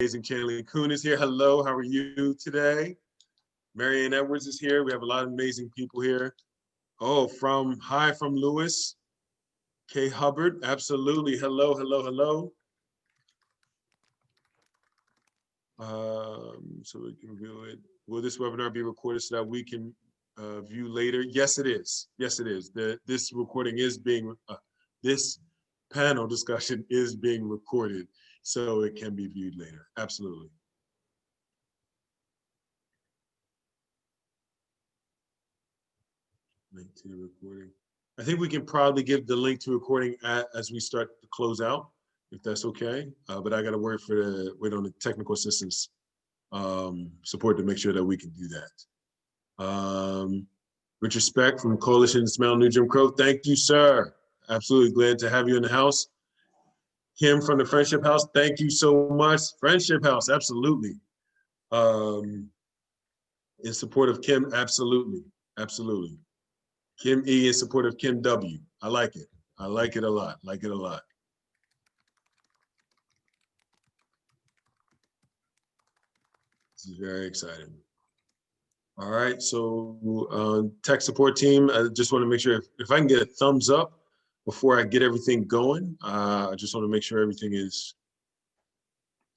Amazing Chanley Kuhn is here. Hello, how are you today? Marianne Edwards is here. We have a lot of amazing people here. Oh, hi from Lewis. Kay Hubbard, absolutely. Hello, hello, hello. So we can view it. Will this webinar be recorded so that we can view later? Yes, it is. Yes, it is. This recording is being, this panel discussion is being recorded, so it can be viewed later. Absolutely. Link to the recording. I think we can probably give the link to recording as we start to close out, if that's okay. But I got to wait on the technical assistance support to make sure that we can do that. With respect from Coalition Smell New Jim Crow, thank you, sir. Absolutely glad to have you in the house. Kim from the Friendship House, thank you so much. Friendship House, absolutely. In support of Kim, absolutely, absolutely. Kim E in support of Kim W. I like it. I like it a lot. Like it a lot. This is very exciting. All right, so tech support team, I just want to make sure if I can get a thumbs up before I get everything going. I just want to make sure everything is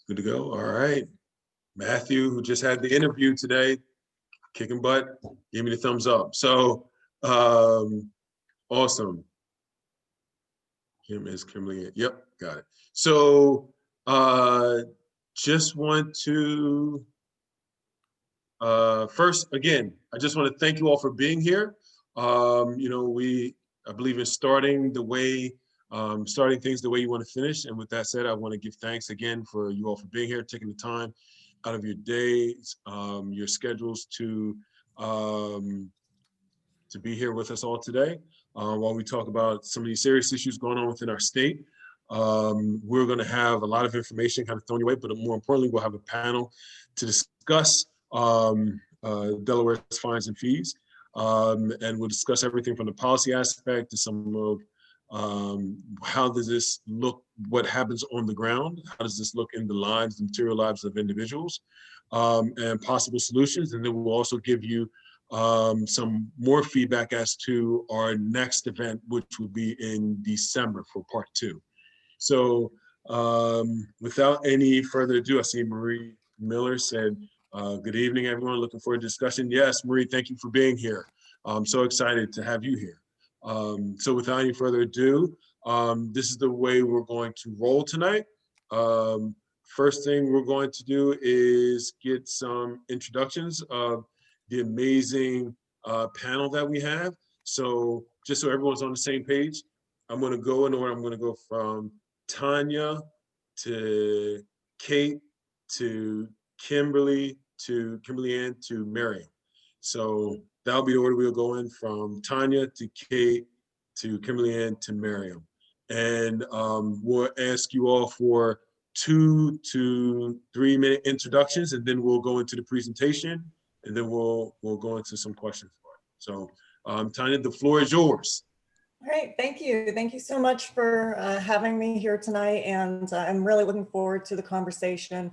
good to go. All right. Matthew, who just had the interview today, kicking butt, gave me the thumbs up. So awesome. Kim is Kimberly. Yep, got it. So just want to first, again, I just want to thank you all for being here. You know, I believe in starting things the way you want to finish. And with that said, I want to give thanks again for you all for being here, taking the time out of your days, your schedules to be here with us all today while we talk about some of these serious issues going on within our state. We're going to have a lot of information kind of thrown your way, but more importantly, we'll have a panel to discuss Delaware's fines and fees. And we'll discuss everything from the policy aspect to some of how does this look, what happens on the ground, how does this look in the lives, the material lives of individuals, and possible solutions. And then we'll also give you some more feedback as to our next event, which will be in December for part 2. So without any further ado, I see Marie Miller said, good evening, everyone. Looking forward to discussion. Yes, Marie, thank you for being here. I'm so excited to have you here. So without any further ado, this is the way we're going to roll tonight. First thing we're going to do is get some introductions of the amazing panel that we have. So just so everyone's on the same page, I'm going to go in order. I'm going to go from Tanya to Kate to Kimberly Ann to Mary. So that'll be the order we'll go in, from Tanya to Kate to Kimberly Ann to Miriam. And we'll ask you all for 2 to 3 minute introductions, and then we'll go into the presentation, and then we'll go into some questions for it. So Tanya, the floor is yours. All right, thank you. Thank you so much for having me here tonight, and I'm really looking forward to the conversation.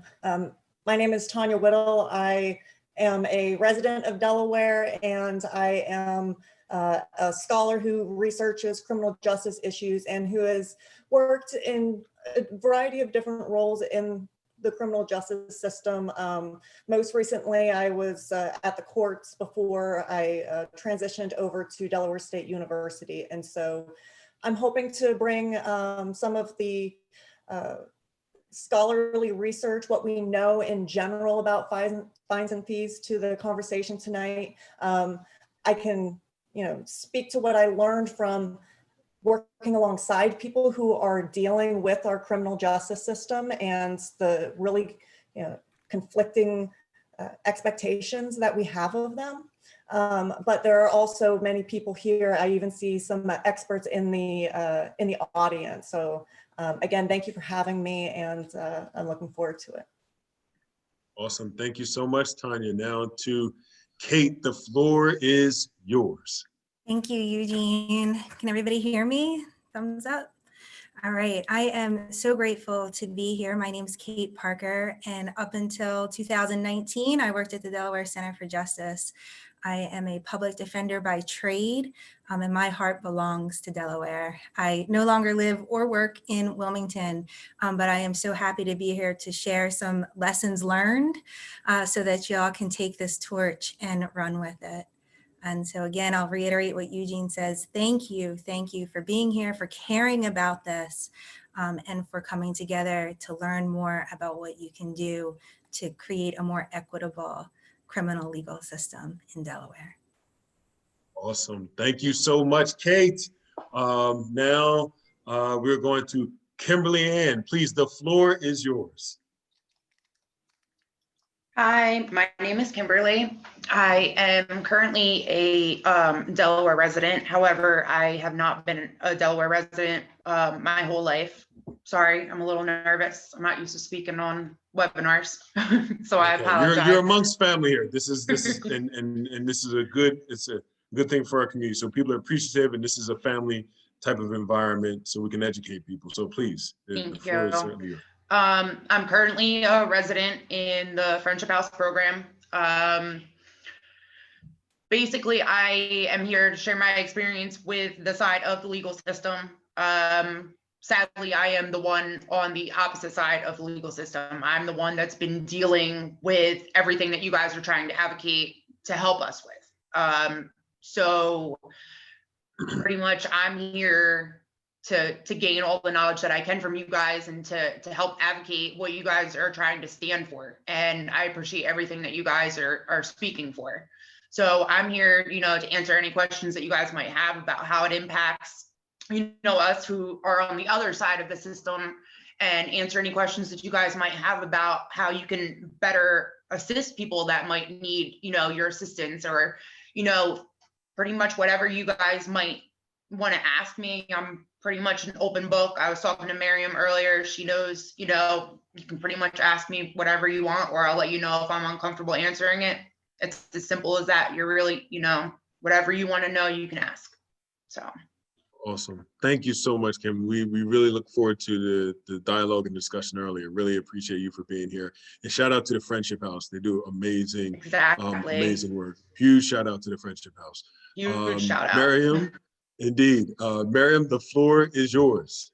My name is Tanya Whittle. I am a resident of Delaware, and I am a scholar who researches criminal justice issues and who has worked in a variety of different roles in the criminal justice system. Most recently, I was at the courts before I transitioned over to Delaware State University. And so I'm hoping to bring some of the scholarly research, what we know in general about fines and fees, to the conversation tonight. I can, speak to what I learned from working alongside people who are dealing with our criminal justice system and the really, conflicting expectations that we have of them. But there are also many people here. I even see some experts in the audience. So again, thank you for having me, and I'm looking forward to it. Awesome. Thank you so much, Tanya. Now to Kate, the floor is yours. Thank you, Eugene. Can everybody hear me? Thumbs up. All right, I am so grateful to be here. My name is Kate Parker, and up until 2019, I worked at the Delaware Center for Justice. I am a public defender by trade, and my heart belongs to Delaware. I no longer live or work in Wilmington, but I am so happy to be here to share some lessons learned so that y'all can take this torch and run with it. And so again, I'll reiterate what Eugene says. Thank you for being here, for caring about this, and for coming together to learn more about what you can do to create a more equitable criminal legal system in Delaware. Awesome. Thank you so much, Kate. Now we're going to Kimberly Ann. Please, the floor is yours. Hi, my name is Kimberly. I am currently a Delaware resident. However, I have not been a Delaware resident my whole life. Sorry, I'm a little nervous. I'm not used to speaking on webinars, so I apologize. You're amongst family here. This is and this is a good thing for our community. So people are appreciative, and this is a family type of environment, so we can educate people. So please, the floor is certainly yours. I'm currently a resident in the Friendship House program. Basically, I am here to share my experience with the side of the legal system. Sadly, I am the one on the opposite side of the legal system. I'm the one that's been dealing with everything that you guys are trying to advocate to help us with. So pretty much I'm here to gain all the knowledge that I can from you guys and to help advocate what you guys are trying to stand for. And I appreciate everything that you guys are speaking for. So I'm here, to answer any questions that you guys might have about how it impacts, us who are on the other side of the system, and answer any questions that you guys might have about how you can better assist people that might need, your assistance, or, pretty much whatever you guys might want to ask me. I'm pretty much an open book. I was talking to Miriam earlier. She knows, you can pretty much ask me whatever you want, or I'll let you know if I'm uncomfortable answering it. It's as simple as that. You're really, whatever you want to know, you can ask. So. Awesome. Thank you so much, Kim. We really look forward to the dialogue and discussion earlier. Really appreciate you for being here. And shout out to the Friendship House. They do amazing, amazing work. Huge shout out to the Friendship House. Huge shout out. Miriam, indeed. Miriam, the floor is yours.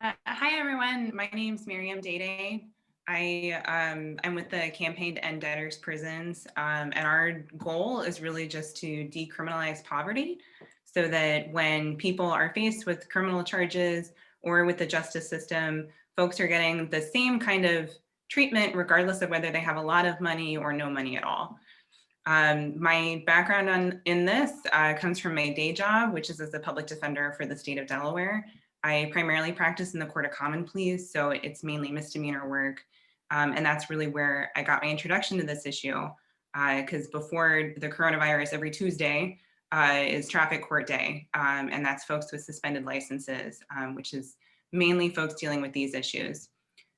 Hi, everyone. My name's Miriam Dede. I'm with the campaign to End Debtors Prisons, and our goal is really just to decriminalize poverty, so that when people are faced with criminal charges or with the justice system, folks are getting the same kind of treatment regardless of whether they have a lot of money or no money at all. My background in this comes from my day job, which is as a public defender for the state of Delaware. I primarily practice in the Court of Common Pleas, so it's mainly misdemeanor work. And that's really where I got my introduction to this issue, because before the coronavirus, every Tuesday is traffic court day, and that's folks with suspended licenses, which is mainly folks dealing with these issues.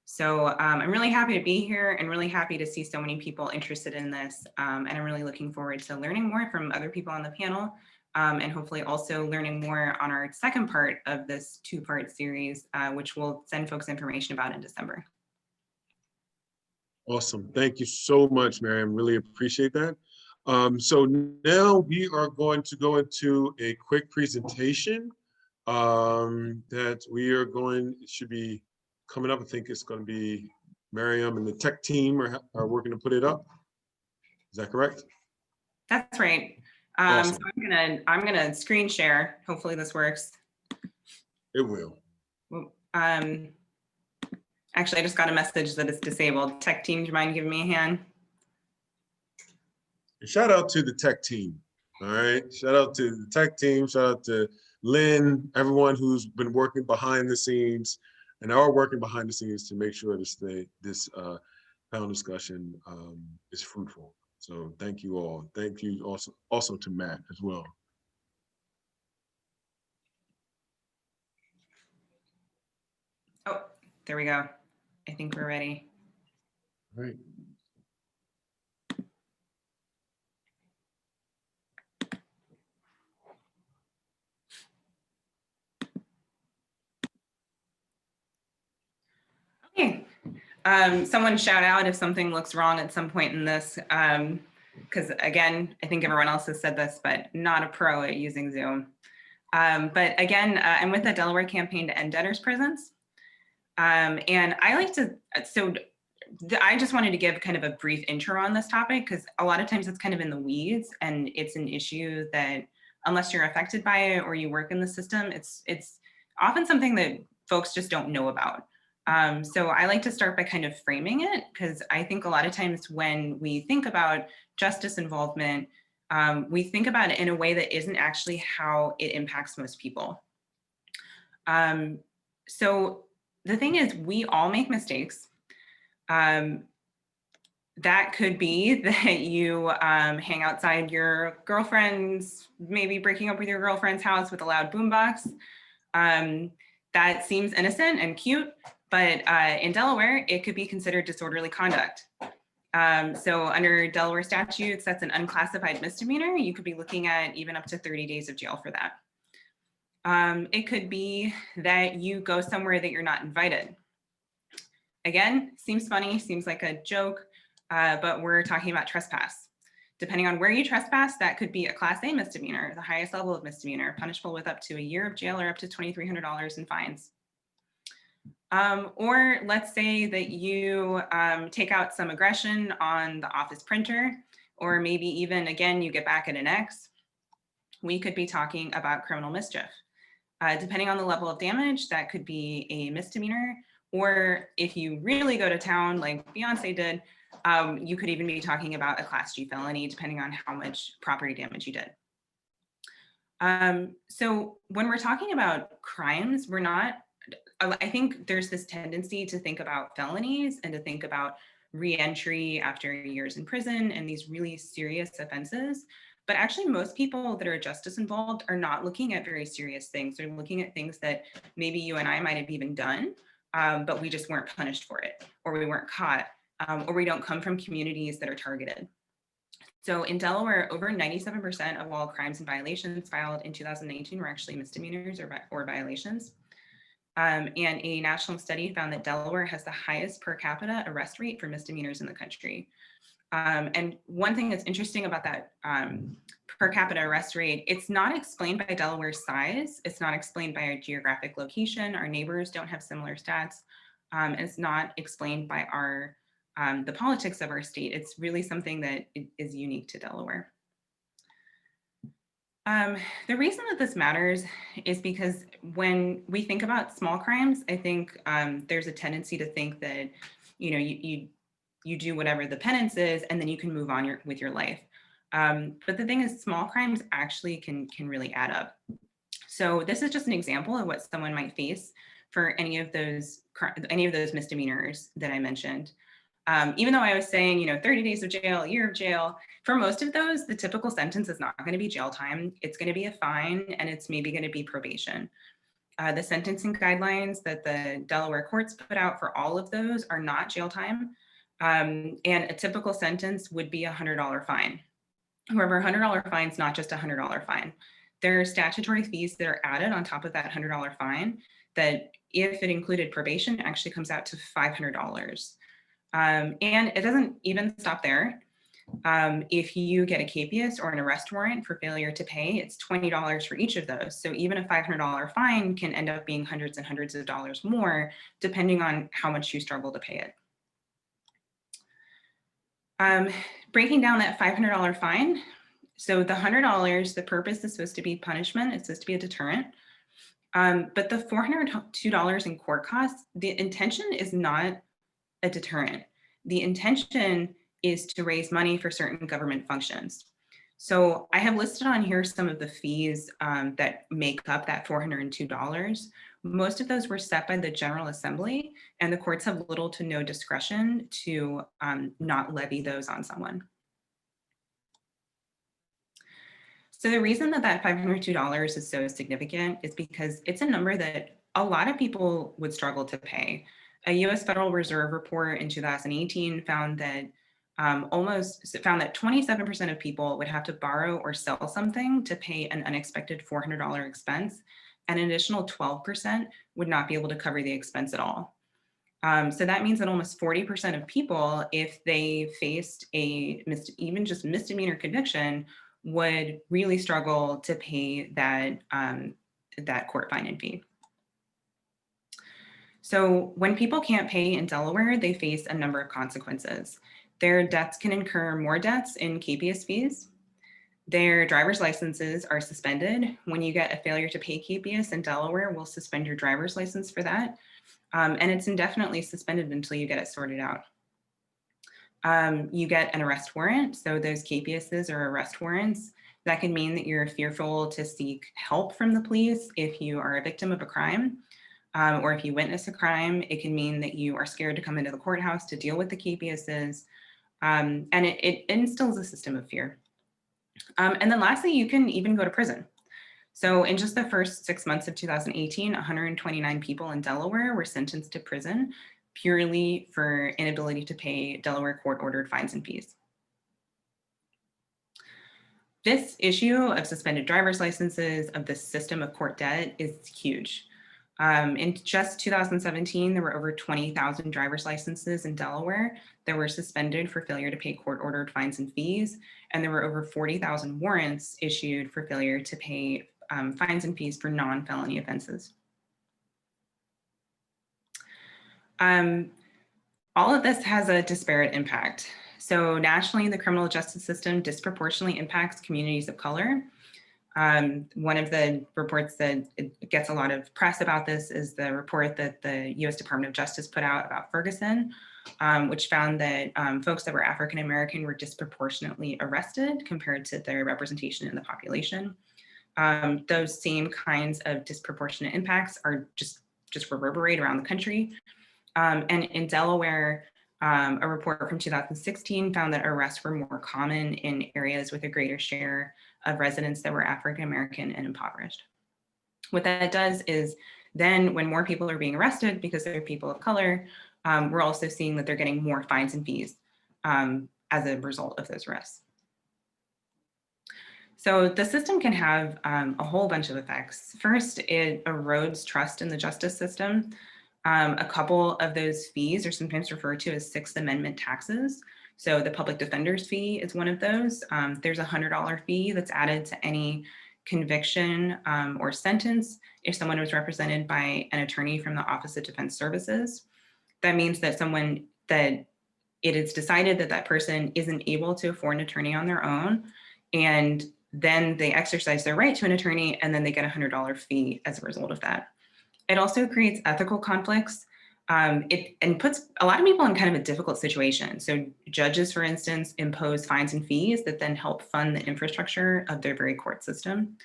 So I'm really happy to be here and really happy to see so many people interested in this. And I'm really looking forward to learning more from other people on the panel, and hopefully also learning more on our second part of this two-part series, which we'll send folks information about in December. Awesome. Thank you so much, Miriam. Really appreciate that. So now we are going to go into a quick presentation that it should be coming up. I think it's going to be Miriam and the tech team are working to put it up. Is that correct? That's right. Awesome. So I'm gonna screen share. Hopefully this works. It will. Actually, I just got a message that it's disabled. Tech team, do you mind giving me a hand? Shout out to the tech team. All right. Shout out to the tech team. Shout out to Lynn, everyone who's been working behind the scenes and are working behind the scenes to make sure this panel discussion is fruitful. So thank you all. Thank you also to Matt as well. Oh, there we go. I think we're ready. All right. Someone shout out if something looks wrong at some point in this, because again, I think everyone else has said this, but not a pro at using Zoom. But again, I'm with the Delaware campaign to end debtors prisons. And I like to, I just wanted to give kind of a brief intro on this topic because a lot of times it's kind of in the weeds and it's an issue that unless you're affected by it or you work in the system, it's often something that folks just don't know about. So I like to start by kind of framing it because I think a lot of times when we think about justice involvement, we think about it in a way that isn't actually how it impacts most people. So the thing is, we all make mistakes. That could be that you hang outside your girlfriend's, maybe breaking up with your girlfriend's house with a loud boombox. That seems innocent and cute, but in Delaware, it could be considered disorderly conduct. So under Delaware statutes, that's an unclassified misdemeanor. You could be looking at even up to 30 days of jail for that. It could be that you go somewhere that you're not invited. Again, seems funny, seems like a joke, but we're talking about trespass. Depending on where you trespass, that could be a Class A misdemeanor, the highest level of misdemeanor, punishable with up to a year of jail or up to $2,300 in fines. Or let's say that you take out some aggression on the office printer, or maybe even, again, you get back at an ex. We could be talking about criminal mischief. Depending on the level of damage, that could be a misdemeanor, or if you really go to town like Beyonce did, you could even be talking about a Class G felony, depending on how much property damage you did. So when we're talking about crimes, we're not, I think there's this tendency to think about felonies and to think about re-entry after years in prison and these really serious offenses. But actually, most people that are justice involved are not looking at very serious things. They're looking at things that maybe you and I might have even done, but we just weren't punished for it, or we weren't caught, or we don't come from communities that are targeted. So in Delaware, over 97% of all crimes and violations filed in 2019 were actually misdemeanors or violations. And a national study found that Delaware has the highest per capita arrest rate for misdemeanors in the country. And one thing that's interesting about that per capita arrest rate, it's not explained by Delaware's size. It's not explained by our geographic location. Our neighbors don't have similar stats. And it's not explained by our the politics of our state. It's really something that is unique to Delaware. The reason that this matters is because when we think about small crimes, I think there's a tendency to think that, you know, you do whatever the penance is, and then you can move on with your life. But the thing is, small crimes actually can really add up. So this is just an example of what someone might face for any of those misdemeanors that I mentioned. Even though I was saying, you know, 30 days of jail, a year of jail, for most of those, the typical sentence is not going to be jail time. It's going to be a fine, and it's maybe going to be probation. The sentencing guidelines that the Delaware courts put out for all of those are not jail time. And a typical sentence would be a $100 fine. However, a $100 fine is not just a $100 fine. There are statutory fees that are added on top of that $100 fine that, if it included probation, actually comes out to $500. And it doesn't even stop there. If you get a capias or an arrest warrant for failure to pay, it's $20 for each of those. So even a $500 fine can end up being hundreds and hundreds of dollars more, depending on how much you struggle to pay it. Breaking down that $500 fine. So the $100, the purpose is supposed to be punishment. It's supposed to be a deterrent. But the $402 in court costs, the intention is not a deterrent. The intention is to raise money for certain government functions. So I have listed on here some of the fees that make up that $402. Most of those were set by the General Assembly, and the courts have little to no discretion to not levy those on someone. So the reason that that $502 is so significant is because it's a number that a lot of people would struggle to pay. A US Federal Reserve report in 2018 found that 27% of people would have to borrow or sell something to pay an unexpected $400 expense, and an additional 12% would not be able to cover the expense at all. So that means that almost 40% of people, if they faced even just misdemeanor conviction, would really struggle to pay that court fine and fee. So when people can't pay in Delaware, they face a number of consequences. Their debts can incur more debts in capias fees. Their driver's licenses are suspended. When you get a failure to pay capias in Delaware, we'll suspend your driver's license for that. And it's indefinitely suspended until you get it sorted out. You get an arrest warrant. So those capiases are arrest warrants. That can mean that you're fearful to seek help from the police if you are a victim of a crime, or if you witness a crime. It can mean that you are scared to come into the courthouse to deal with the capiases. And it instills a system of fear. And then lastly, you can even go to prison. So in just the first 6 months of 2018, 129 people in Delaware were sentenced to prison purely for inability to pay Delaware court-ordered fines and fees. This issue of suspended driver's licenses, of the system of court debt, is huge. In just 2017, there were over 20,000 driver's licenses in Delaware that were suspended for failure to pay court-ordered fines and fees, and there were over 40,000 warrants issued for failure to pay fines and fees for non-felony offenses. All of this has a disparate impact. So nationally, the criminal justice system disproportionately impacts communities of color. One of the reports that gets a lot of press about this is the report that the US Department of Justice put out about Ferguson, which found that folks that were African American were disproportionately arrested compared to their representation in the population. Those same kinds of disproportionate impacts are just reverberate around the country. And in Delaware, a report from 2016 found that arrests were more common in areas with a greater share of residents that were African American and impoverished. What that does is then when more people are being arrested because they're people of color, we're also seeing that they're getting more fines and fees as a result of those arrests. So the system can have a whole bunch of effects. First, it erodes trust in the justice system. A couple of those fees are sometimes referred to as Sixth Amendment taxes. So the public defender's fee is one of those. There's a $100 fee that's added to any conviction or sentence if someone was represented by an attorney from the Office of Defense Services. That means that it is decided that that person isn't able to afford an attorney on their own, and then they exercise their right to an attorney, and then they get a $100 fee as a result of that. It also creates ethical conflicts and puts a lot of people in kind of a difficult situation. So judges, for instance, impose fines and fees that then help fund the infrastructure of their very court system.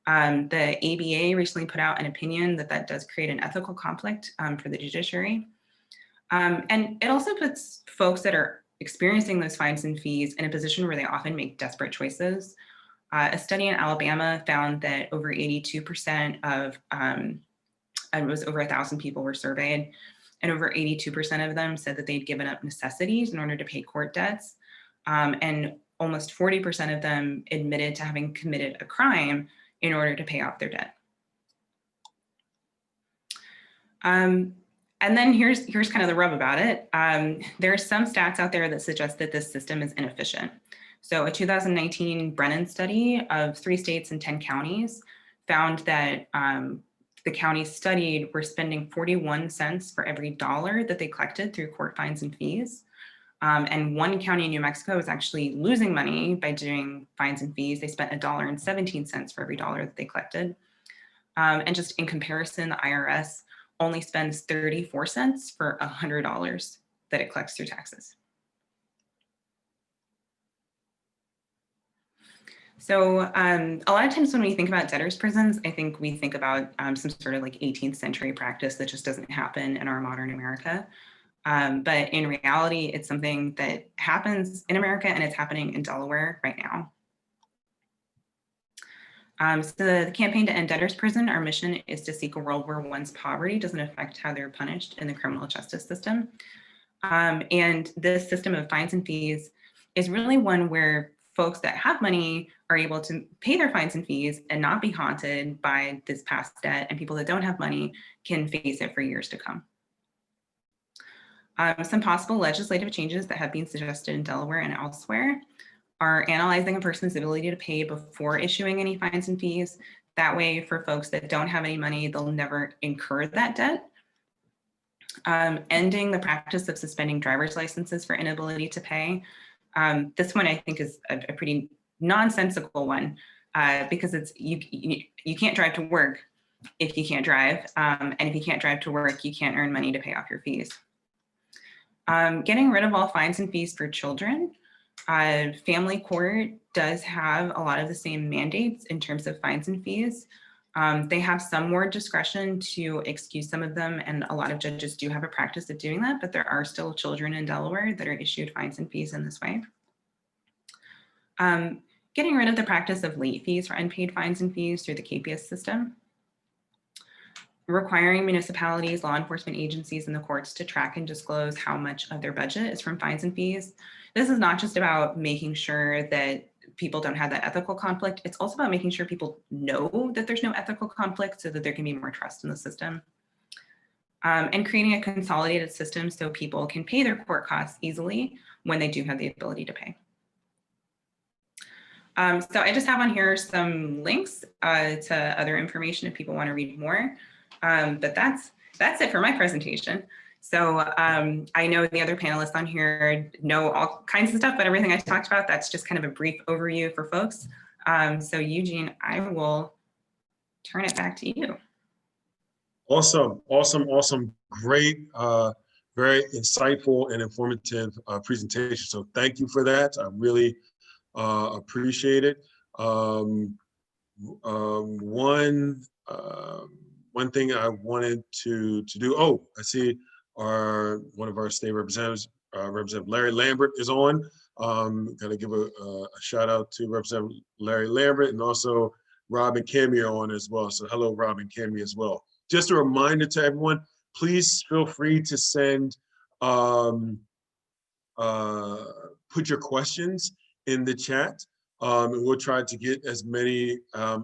The ABA recently put out an opinion that does create an ethical conflict for the judiciary. And it also puts folks that are experiencing those fines and fees in a position where they often make desperate choices. A study in Alabama found that over 82% of it was over 1,000 people were surveyed, and over 82% of them said that they'd given up necessities in order to pay court debts. And almost 40% of them admitted to having committed a crime in order to pay off their debt. And then here's kind of the rub about it. There are some stats out there that suggest that this system is inefficient. So a 2019 Brennan study of 3 states and 10 counties found that the counties studied were spending 41 cents for every dollar that they collected through court fines and fees. And one county in New Mexico was actually losing money by doing fines and fees. They spent $1.17 for every dollar that they collected. And just in comparison, the IRS only spends 34 cents for $100 that it collects through taxes. So a lot of times when we think about debtors' prisons, I think we think about some sort of like 18th century practice that just doesn't happen in our modern America. But in reality, it's something that happens in America, and it's happening in Delaware right now. So the campaign to end debtors' prison, our mission is to seek a world where one's poverty doesn't affect how they're punished in the criminal justice system. And this system of fines and fees is really one where folks that have money are able to pay their fines and fees and not be haunted by this past debt, and people that don't have money can face it for years to come. Some possible legislative changes that have been suggested in Delaware and elsewhere are analyzing a person's ability to pay before issuing any fines and fees. That way, for folks that don't have any money, they'll never incur that debt. Ending the practice of suspending driver's licenses for inability to pay. This one I think is a pretty nonsensical one because it's you can't drive to work if you can't drive, and if you can't drive to work, you can't earn money to pay off your fees. Getting rid of all fines and fees for children. Family court does have a lot of the same mandates in terms of fines and fees. They have some more discretion to excuse some of them, and a lot of judges do have a practice of doing that, but there are still children in Delaware that are issued fines and fees in this way. Getting rid of the practice of late fees for unpaid fines and fees through the KPS system. Requiring municipalities, law enforcement agencies, and the courts to track and disclose how much of their budget is from fines and fees. This is not just about making sure that people don't have that ethical conflict. It's also about making sure people know that there's no ethical conflict so that there can be more trust in the system. And creating a consolidated system so people can pay their court costs easily when they do have the ability to pay. So I just have on here some links to other information if people want to read more. But that's it for my presentation. So I know the other panelists on here know all kinds of stuff, but everything I talked about, that's just kind of a brief overview for folks. So Eugene, I will turn it back to you. Awesome, awesome, awesome. Great, very insightful and informative presentation. So thank you for that. I really appreciate it. One thing I wanted to do, oh, I see one of our state representatives, Representative Larry Lambert is on. Gotta give a shout out to Representative Larry Lambert, and also Rob and Cammy are on as well. So hello, Rob and Cammy as well. Just a reminder to everyone, please feel free to send, put your questions in the chat, and we'll try to get as many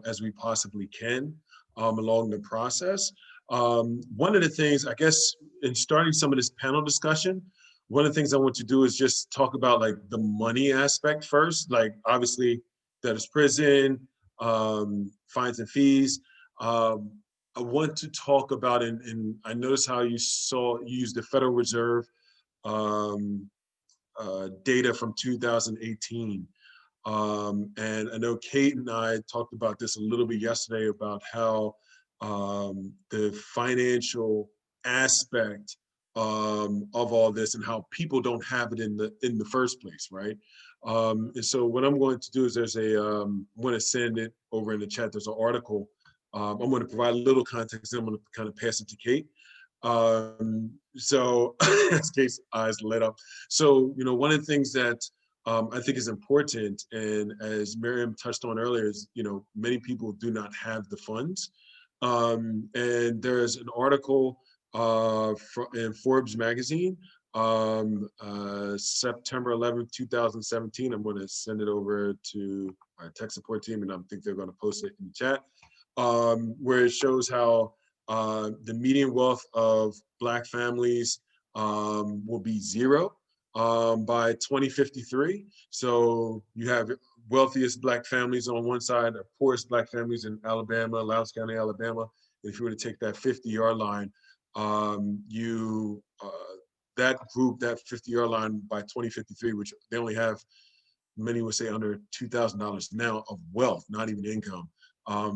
as we possibly can along the process. One of the things, I guess, in starting some of this panel discussion, one of the things I want to do is just talk about like the money aspect first, like obviously debtors prison, fines and fees. I want to talk about, and I noticed how you used the Federal Reserve data from 2018. And I know Kate and I talked about this a little bit yesterday about how the financial aspect of all this and how people don't have it in the first place, right? And so what I'm going to do is there's I'm going to send it over in the chat. There's an article. I'm going to provide a little context, and I'm going to kind of pass it to Kate. So as Kate's eyes lit up. So, you know, one of the things that I think is important, and as Miriam touched on earlier, is, you know, many people do not have the funds. And there's an article in Forbes magazine, September 11th, 2017. I'm going to send it over to our tech support team, and I think they're going to post it in the chat, where it shows how the median wealth of Black families will be zero by 2053. So you have wealthiest Black families on one side, the poorest Black families in Alabama, Loudoun County, Alabama. If you were to take that 50-yard line, that group, that 50-yard line by 2053, which they only have, many would say under $2,000 now of wealth, not even income.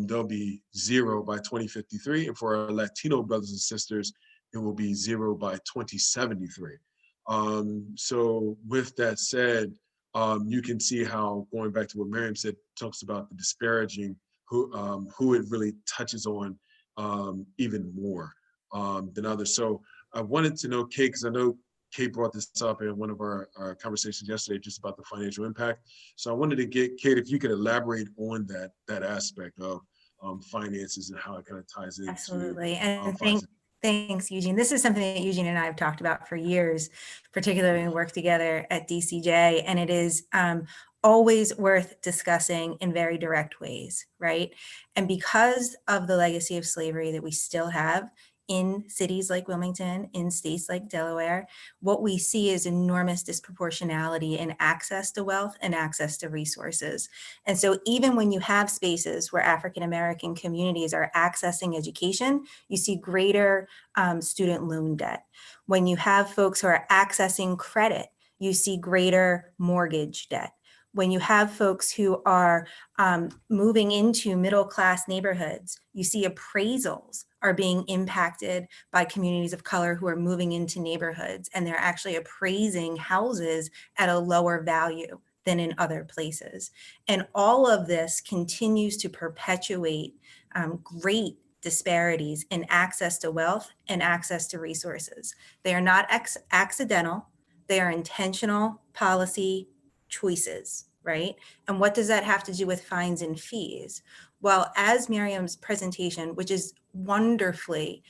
They'll be zero by 2053. And for our Latino brothers and sisters, it will be zero by 2073. So with that said, you can see how, going back to what Miriam said, talks about the disparaging, who it really touches on even more than others. So I wanted to know, Kate, because I know Kate brought this up in one of our conversations yesterday, just about the financial impact. So I wanted to get, Kate, if you could elaborate on that aspect of finances and how it kind of ties into. Absolutely, and thanks, Eugene. This is something that Eugene and I have talked about for years, particularly when we work together at DCJ, and it is always worth discussing in very direct ways, right? And because of the legacy of slavery that we still have, in cities like Wilmington, in states like Delaware, what we see is enormous disproportionality in access to wealth and access to resources. And so even when you have spaces where African-American communities are accessing education, you see greater student loan debt. When you have folks who are accessing credit, you see greater mortgage debt. When you have folks who are moving into middle-class neighborhoods, you see appraisals are being impacted by communities of color who are moving into neighborhoods, and they're actually appraising houses at a lower value than in other places. And all of this continues to perpetuate great disparities in access to wealth and access to resources. They are not accidental, they are intentional policy choices, right? And what does that have to do with fines and fees? Well, as Miriam's presentation, which is wonderfully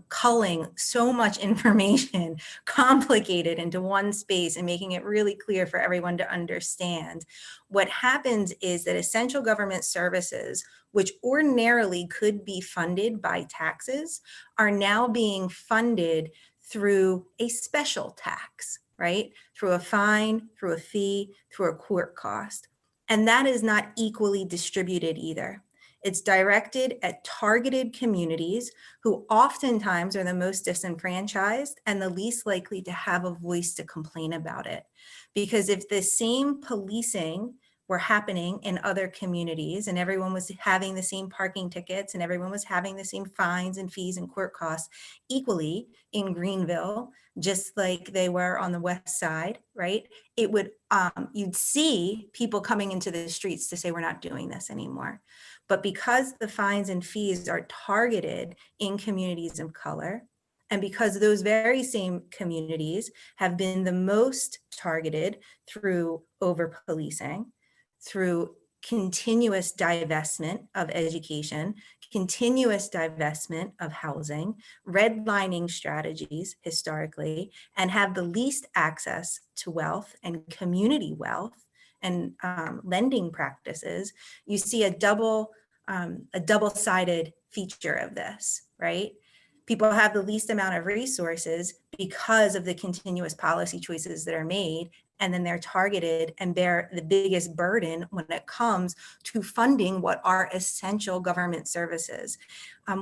culling so much information, complicated into one space and making it really clear for everyone to understand, what happens is that essential government services, which ordinarily could be funded by taxes, are now being funded through a special tax, right? Through a fine, through a fee, through a court cost. And that is not equally distributed either. It's directed at targeted communities who oftentimes are the most disenfranchised and the least likely to have a voice to complain about it. Because if the same policing were happening in other communities and everyone was having the same parking tickets and everyone was having the same fines and fees and court costs equally in Greenville, just like they were on the west side, right? It would, you'd see people coming into the streets to say, we're not doing this anymore. But because the fines and fees are targeted in communities of color, and because those very same communities have been the most targeted through over-policing, through continuous divestment of education, continuous divestment of housing, redlining strategies historically, and have the least access to wealth and community wealth and lending practices, you see a double-sided feature of this, right? People have the least amount of resources because of the continuous policy choices that are made, and then they're targeted and bear the biggest burden when it comes to funding what are essential government services.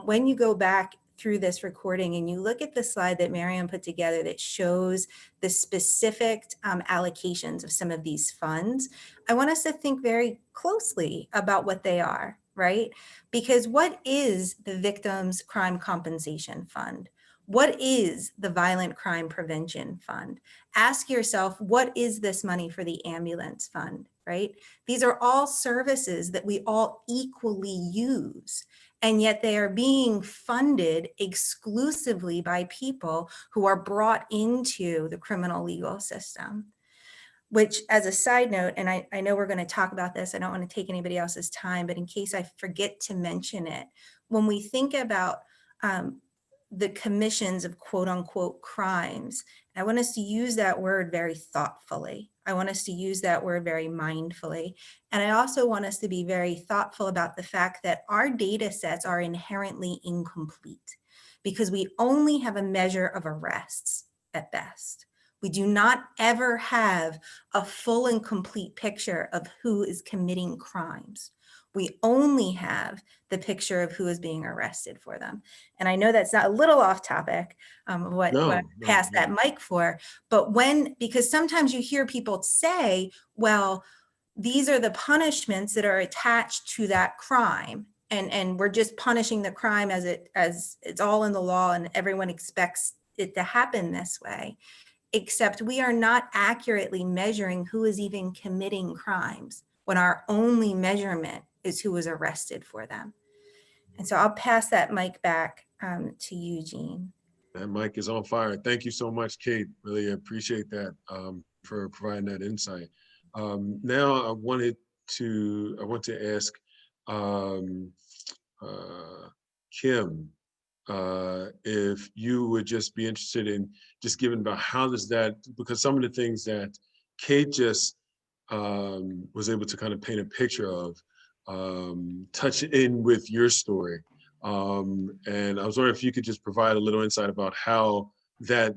When you go back through this recording and you look at the slide that Miriam put together that shows the specific allocations of some of these funds, I want us to think very closely about what they are, right? Because what is the Victims Crime Compensation Fund? What is the Violent Crime Prevention Fund? Ask yourself, what is this money for the ambulance fund, right? These are all services that we all equally use, and yet they are being funded exclusively by people who are brought into the criminal legal system. Which, as a side note, and I know we're going to talk about this, I don't want to take anybody else's time, but in case I forget to mention it, when we think about the commissions of quote unquote crimes, I want us to use that word very thoughtfully. I want us to use that word very mindfully. And I also want us to be very thoughtful about the fact that our data sets are inherently incomplete because we only have a measure of arrests at best. We do not ever have a full and complete picture of who is committing crimes. We only have the picture of who is being arrested for them. And I know that's not a little off topic of what I passed that mic for, but because sometimes you hear people say, well, these are the punishments that are attached to that crime. And we're just punishing the crime as it's all in the law and everyone expects it to happen this way. Except we are not accurately measuring who is even committing crimes when our only measurement is who was arrested for them. And so I'll pass that mic back to you, Gene. That mic is on fire. Thank you so much, Kate. Really appreciate that for providing that insight. Now I want to ask Kim, if you would just be interested in just giving about how does that, because some of the things that Kate just was able to kind of paint a picture of touch in with your story. And I was wondering if you could just provide a little insight about how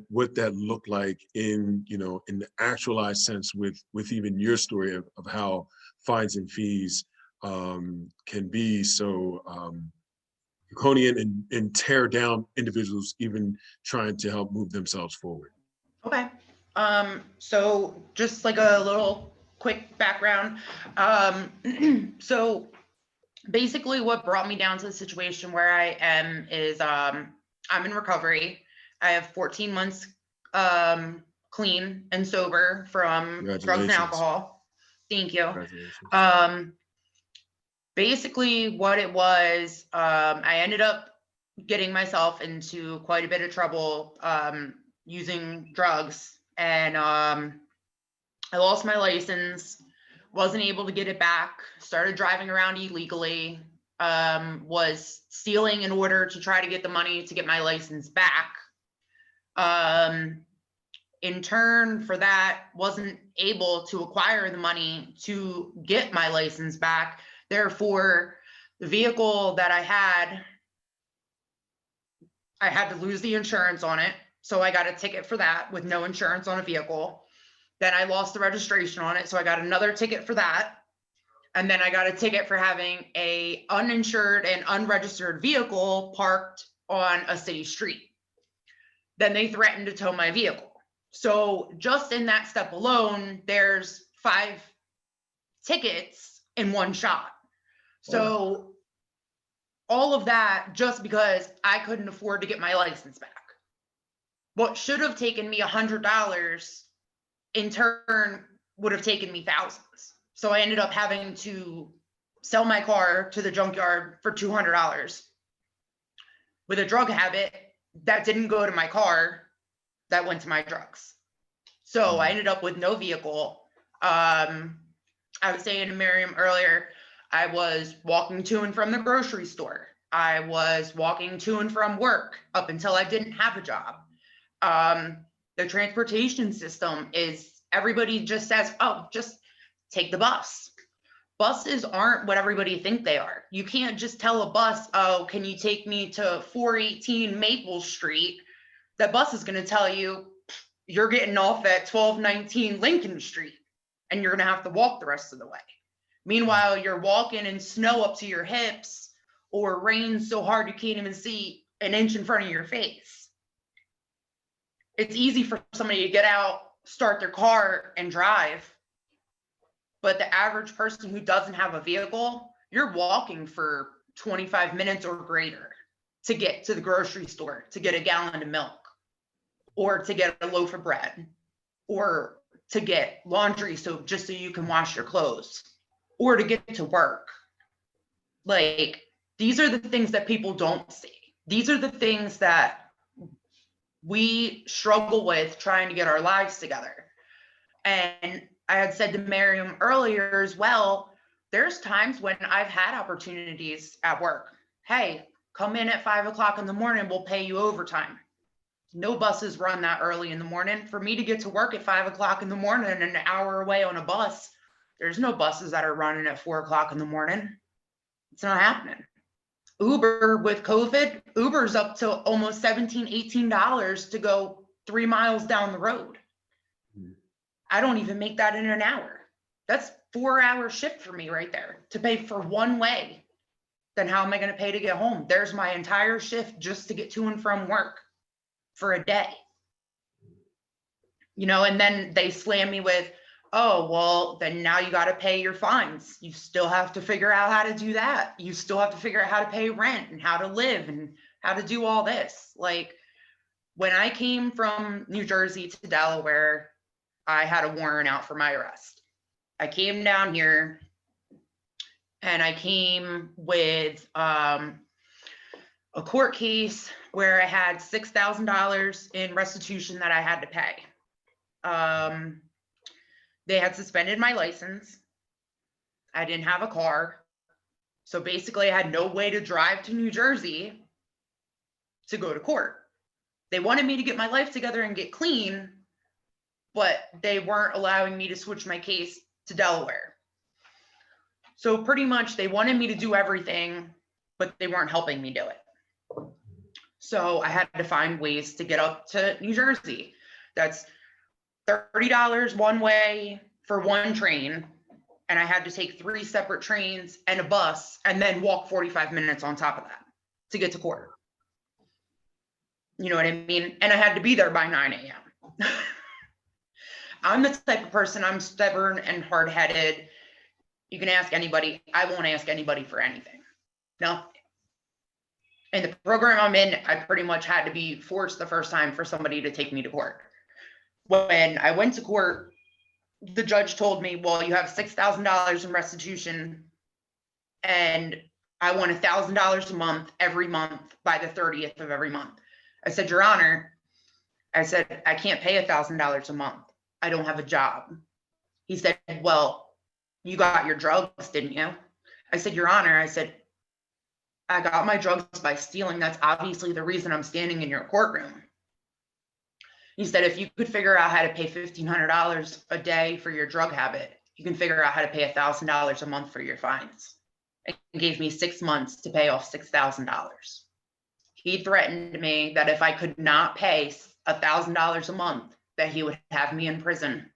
what that looked like in, in the actualized sense with even your story of how fines and fees can be so draconian and tear down individuals even trying to help move themselves forward. Okay. So just like a little quick background. So basically what brought me down to the situation where I am is I'm in recovery. I have 14 months clean and sober from drugs and alcohol. Thank you. Basically what it was, I ended up getting myself into quite a bit of trouble using drugs, and I lost my license, wasn't able to get it back, started driving around illegally, was stealing in order to try to get the money to get my license back. In turn for that, wasn't able to acquire the money to get my license back. Therefore, the vehicle that I had to lose the insurance on it. So I got a ticket for that with no insurance on a vehicle. Then I lost the registration on it. So I got another ticket for that. And then I got a ticket for having a uninsured and unregistered vehicle parked on a city street. Then they threatened to tow my vehicle. So just in that step alone, there's 5 tickets in one shot. So all of that just because I couldn't afford to get my license back. What should have taken me $100 in turn would have taken me thousands. So I ended up having to sell my car to the junkyard for $200 with a drug habit that didn't go to my car, that went to my drugs. So I ended up with no vehicle. I was saying to Miriam earlier, I was walking to and from the grocery store. I was walking to and from work up until I didn't have a job. The transportation system is, everybody just says, oh, just take the bus. Buses aren't what everybody think they are. You can't just tell a bus, oh, can you take me to 418 Maple Street? That bus is going to tell you, you're getting off at 1219 Lincoln Street, and you're going to have to walk the rest of the way. Meanwhile, you're walking in snow up to your hips or rain so hard you can't even see an inch in front of your face. It's easy for somebody to get out, start their car and drive. But the average person who doesn't have a vehicle, you're walking for 25 minutes or greater to get to the grocery store, to get a gallon of milk, or to get a loaf of bread, or to get laundry soap just so you can wash your clothes, or to get to work. Like, these are the things that people don't see. These are the things that we struggle with trying to get our lives together. And I had said to Miriam earlier as well, there's times when I've had opportunities at work. Hey, come in at 5 o'clock in the morning, we'll pay you overtime. No buses run that early in the morning. For me to get to work at 5 o'clock in the morning and an hour away on a bus, there's no buses that are running at 4 o'clock in the morning. It's not happening. Uber, with COVID, Uber's up to almost $17, $18 to go 3 miles down the road. I don't even make that in an hour. That's 4-hour shift for me right there to pay for one way. Then how am I going to pay to get home? There's my entire shift just to get to and from work for a day. And then they slam me with, oh, well, then now you got to pay your fines. You still have to figure out how to do that. You still have to figure out how to pay rent and how to live and how to do all this. Like, when I came from New Jersey to Delaware, I had a warrant out for my arrest. I came down here and I came with a court case where I had $6,000 in restitution that I had to pay. They had suspended my license. I didn't have a car. So basically I had no way to drive to New Jersey to go to court. They wanted me to get my life together and get clean, but they weren't allowing me to switch my case to Delaware. So pretty much they wanted me to do everything, but they weren't helping me do it. So I had to find ways to get up to New Jersey. That's $30 one way for one train. And I had to take 3 separate trains and a bus and then walk 45 minutes on top of that to get to court. You know what I mean? And I had to be there by 9 a.m. I'm the type of person, I'm stubborn and hard-headed. You can ask anybody. I won't ask anybody for anything. No. In the program I'm in, I pretty much had to be forced the first time for somebody to take me to court. When I went to court, the judge told me, well, you have $6,000 in restitution and I want $1,000 a month every month by the 30th of every month. I said, Your Honor, I said, I can't pay $1,000 a month. I don't have a job. He said, well, you got your drugs, didn't you? I said, Your Honor, I said, I got my drugs by stealing. That's obviously the reason I'm standing in your courtroom. He said, if you could figure out how to pay $1,500 a day for your drug habit, you can figure out how to pay $1,000 a month for your fines. And gave me 6 months to pay off $6,000. He threatened me that if I could not pay $1,000 a month, that he would have me in prison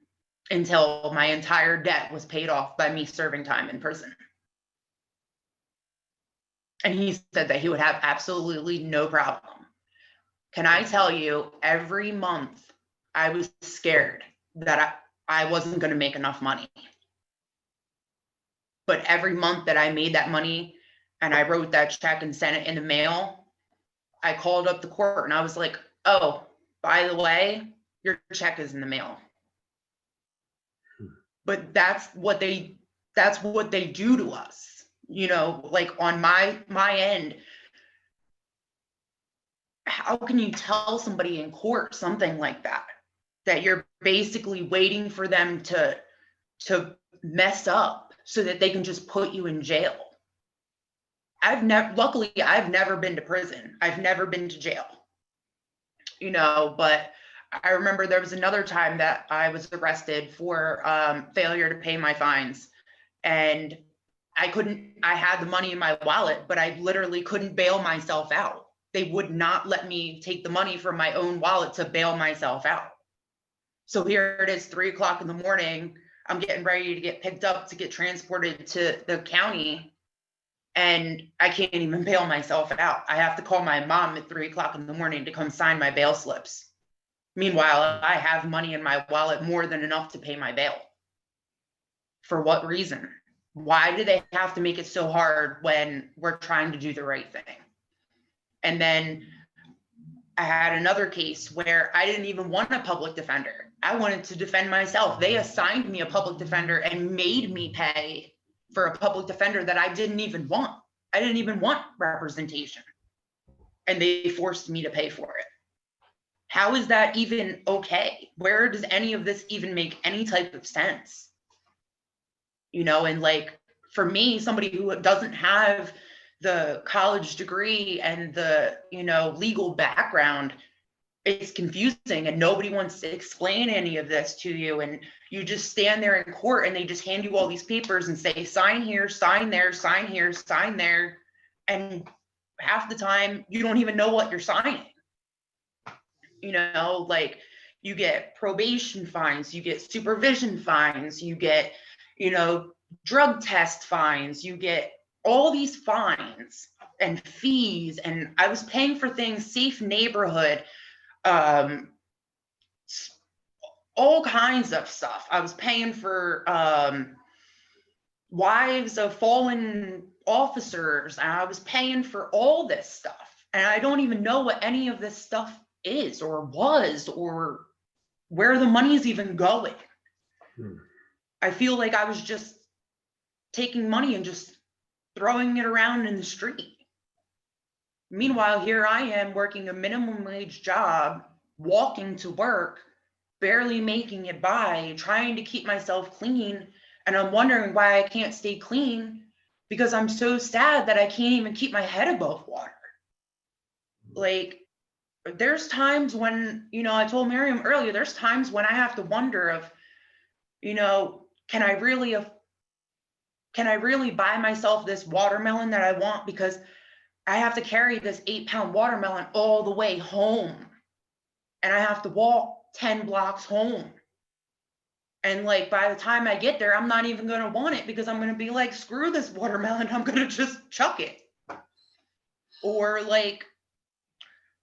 until my entire debt was paid off by me serving time in prison. And he said that he would have absolutely no problem. Can I tell you, every month I was scared that I wasn't going to make enough money. But every month that I made that money and I wrote that check and sent it in the mail, I called up the court and I was like, oh, by the way, your check is in the mail. But that's what they do to us, you know, like on my end. How can you tell somebody in court something like that? That you're basically waiting for them to mess up so that they can just put you in jail. Luckily, I've never been to prison. I've never been to jail, you know, but I remember there was another time that I was arrested for failure to pay my fines. And I had the money in my wallet, but I literally couldn't bail myself out. They would not let me take the money from my own wallet to bail myself out. So here it is, 3 o'clock in the morning. I'm getting ready to get picked up to get transported to the county. And I can't even bail myself out. I have to call my mom at 3 o'clock in the morning to come sign my bail slips. Meanwhile, I have money in my wallet more than enough to pay my bail. For what reason? Why do they have to make it so hard when we're trying to do the right thing? And then I had another case where I didn't even want a public defender. I wanted to defend myself. They assigned me a public defender and made me pay for a public defender that I didn't even want. I didn't even want representation. And they forced me to pay for it. How is that even okay? Where does any of this even make any type of sense? You know, and like for me, somebody who doesn't have the college degree and the, you know, legal background, it's confusing and nobody wants to explain any of this to you. And you just stand there in court and they just hand you all these papers and say, sign here, sign there, sign here, sign there. And half the time you don't even know what you're signing. You know, like you get probation fines, you get supervision fines, you get, you know, drug test fines, you get all these fines and fees. And I was paying for things, safe neighborhood, all kinds of stuff. I was paying for wives of fallen officers, and I was paying for all this stuff. And I don't even know what any of this stuff is or was or where the money's even going. I feel like I was just taking money and just throwing it around in the street. Meanwhile, here I am working a minimum wage job, walking to work, barely making it by, trying to keep myself clean. And I'm wondering why I can't stay clean because I'm so sad that I can't even keep my head above water. Like, there's times when, you know, I told Miriam earlier, there's times when I have to wonder of, you know, can I really buy myself this watermelon that I want? Because I have to carry this 8-pound watermelon all the way home. And I have to walk 10 blocks home. And like, by the time I get there, I'm not even gonna want it because I'm gonna be like, screw this watermelon, I'm gonna just chuck it. Or like,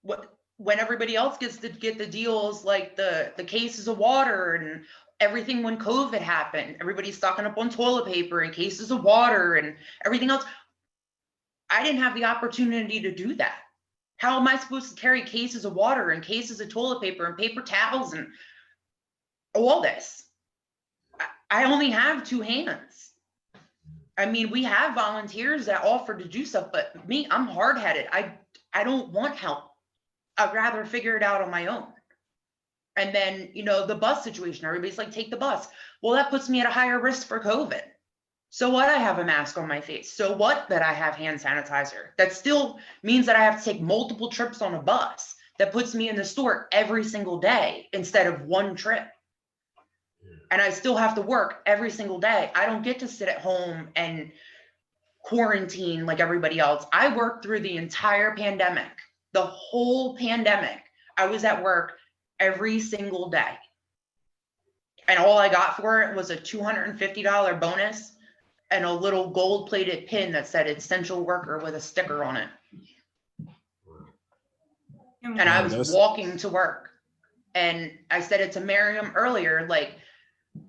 when everybody else gets to get the deals, like the cases of water and everything when COVID happened, everybody's stocking up on toilet paper and cases of water and everything else. I didn't have the opportunity to do that. How am I supposed to carry cases of water and cases of toilet paper and paper towels and all this? I only have 2 hands. I mean, we have volunteers that offer to do stuff, but me, I'm hard-headed. I don't want help. I'd rather figure it out on my own. And then, you know, the bus situation, everybody's like, take the bus. Well, that puts me at a higher risk for COVID. So what, I have a mask on my face. So what, that I have hand sanitizer. That still means that I have to take multiple trips on a bus. That puts me in the store every single day instead of 1 trip. And I still have to work every single day. I don't get to sit at home and quarantine like everybody else. I worked through the entire pandemic, the whole pandemic. I was at work every single day. And all I got for it was a $250 bonus and a little gold-plated pin that said essential worker with a sticker on it. And I was walking to work. And I said it to Miriam earlier, like,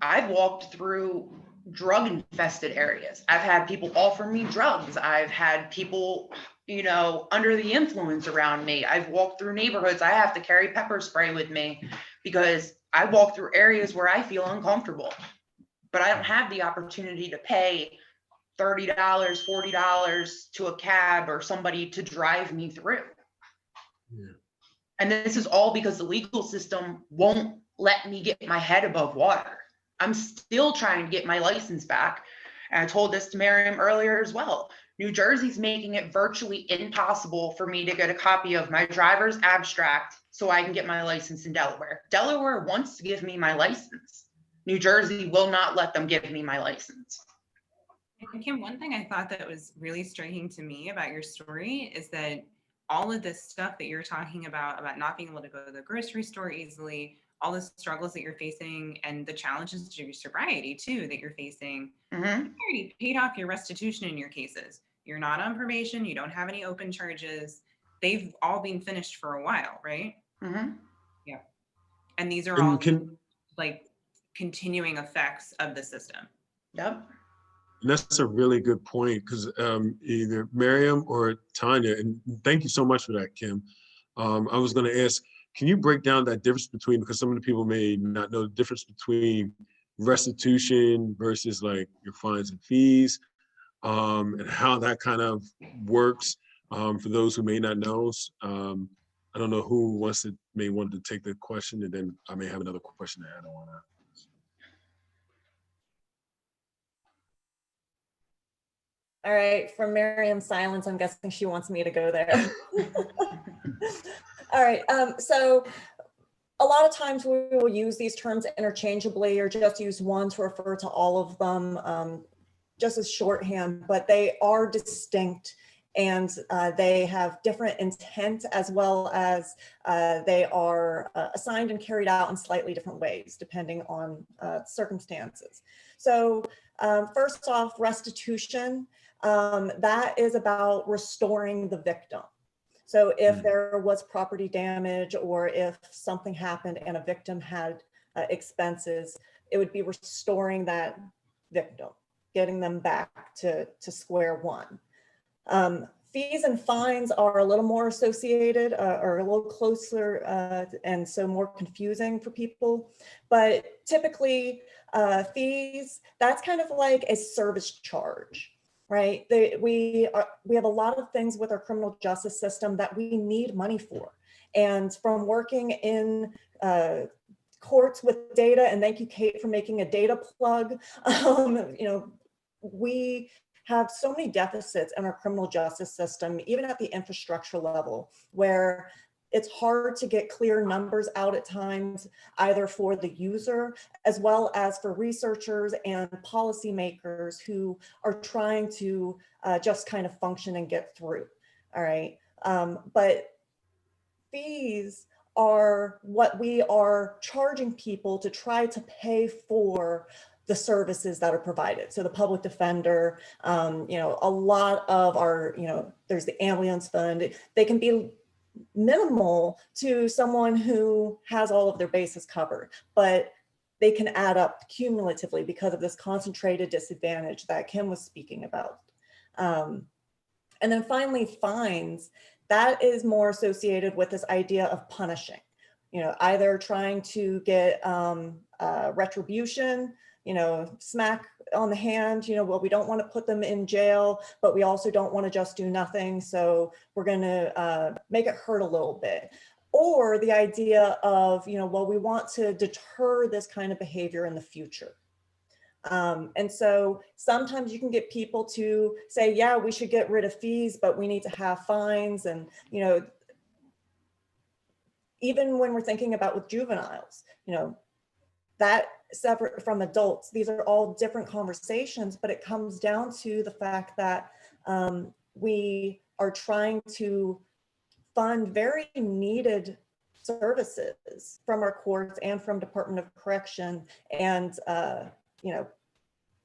I've walked through drug-infested areas. I've had people offer me drugs. I've had people, you know, under the influence around me. I've walked through neighborhoods. I have to carry pepper spray with me because I walk through areas where I feel uncomfortable. But I don't have the opportunity to pay $30, $40 to a cab or somebody to drive me through. Yeah. And this is all because the legal system won't let me get my head above water. I'm still trying to get my license back. And I told this to Miriam earlier as well. New Jersey's making it virtually impossible for me to get a copy of my driver's abstract so I can get my license in Delaware. Delaware wants to give me my license. New Jersey will not let them give me my license. And Kim, one thing I thought that was really striking to me about your story is that all of this stuff that you're talking about not being able to go to the grocery store easily, all the struggles that you're facing and the challenges to your sobriety too that you're facing, you already paid off your restitution in your cases. You're not on probation. You don't have any open charges. They've all been finished for a while, right? Yeah. And these are all like continuing effects of the system. Yep. And that's a really good point because either Miriam or Tanya, and thank you so much for that, Kim. I was going to ask, can you break down that difference between, because some of the people may not know the difference between restitution versus like your fines and fees, and how that kind of works for those who may not know. I don't know who may want to take the question, and then I may have another question to add on that. All right, from Miriam's silence, I'm guessing she wants me to go there. All right, so a lot of times we will use these terms interchangeably or just use one to refer to all of them just as shorthand, but they are distinct and they have different intent as well as they are assigned and carried out in slightly different ways depending on circumstances. So first off, restitution. That is about restoring the victim. So if there was property damage or if something happened and a victim had expenses, it would be restoring that victim, getting them back to square one. Fees and fines are a little more associated or a little closer and so more confusing for people. But typically fees, that's kind of like a service charge. Right? We have a lot of things with our criminal justice system that we need money for. And from working in courts with data, and thank you, Kate, for making a data plug, you know, we have so many deficits in our criminal justice system, even at the infrastructure level, where it's hard to get clear numbers out at times, either for the user as well as for researchers and policymakers who are trying to just kind of function and get through. all right? But fees are what we are charging people to try to pay for the services that are provided. So the public defender, a lot of our, there's the ambulance fund. They can be minimal to someone who has all of their bases covered, but they can add up cumulatively because of this concentrated disadvantage that Kim was speaking about. And then finally, fines. That is more associated with this idea of punishing, either trying to get retribution, smack on the hand, well, we don't want to put them in jail, but we also don't want to just do nothing. So we're going to make it hurt a little bit. Or the idea of, well, we want to deter this kind of behavior in the future. And so sometimes you can get people to say, yeah, we should get rid of fees, but we need to have fines. And, even when we're thinking about with juveniles, that separate from adults, these are all different conversations, but it comes down to the fact that we are trying to fund very needed services from our courts and from Department of Correction and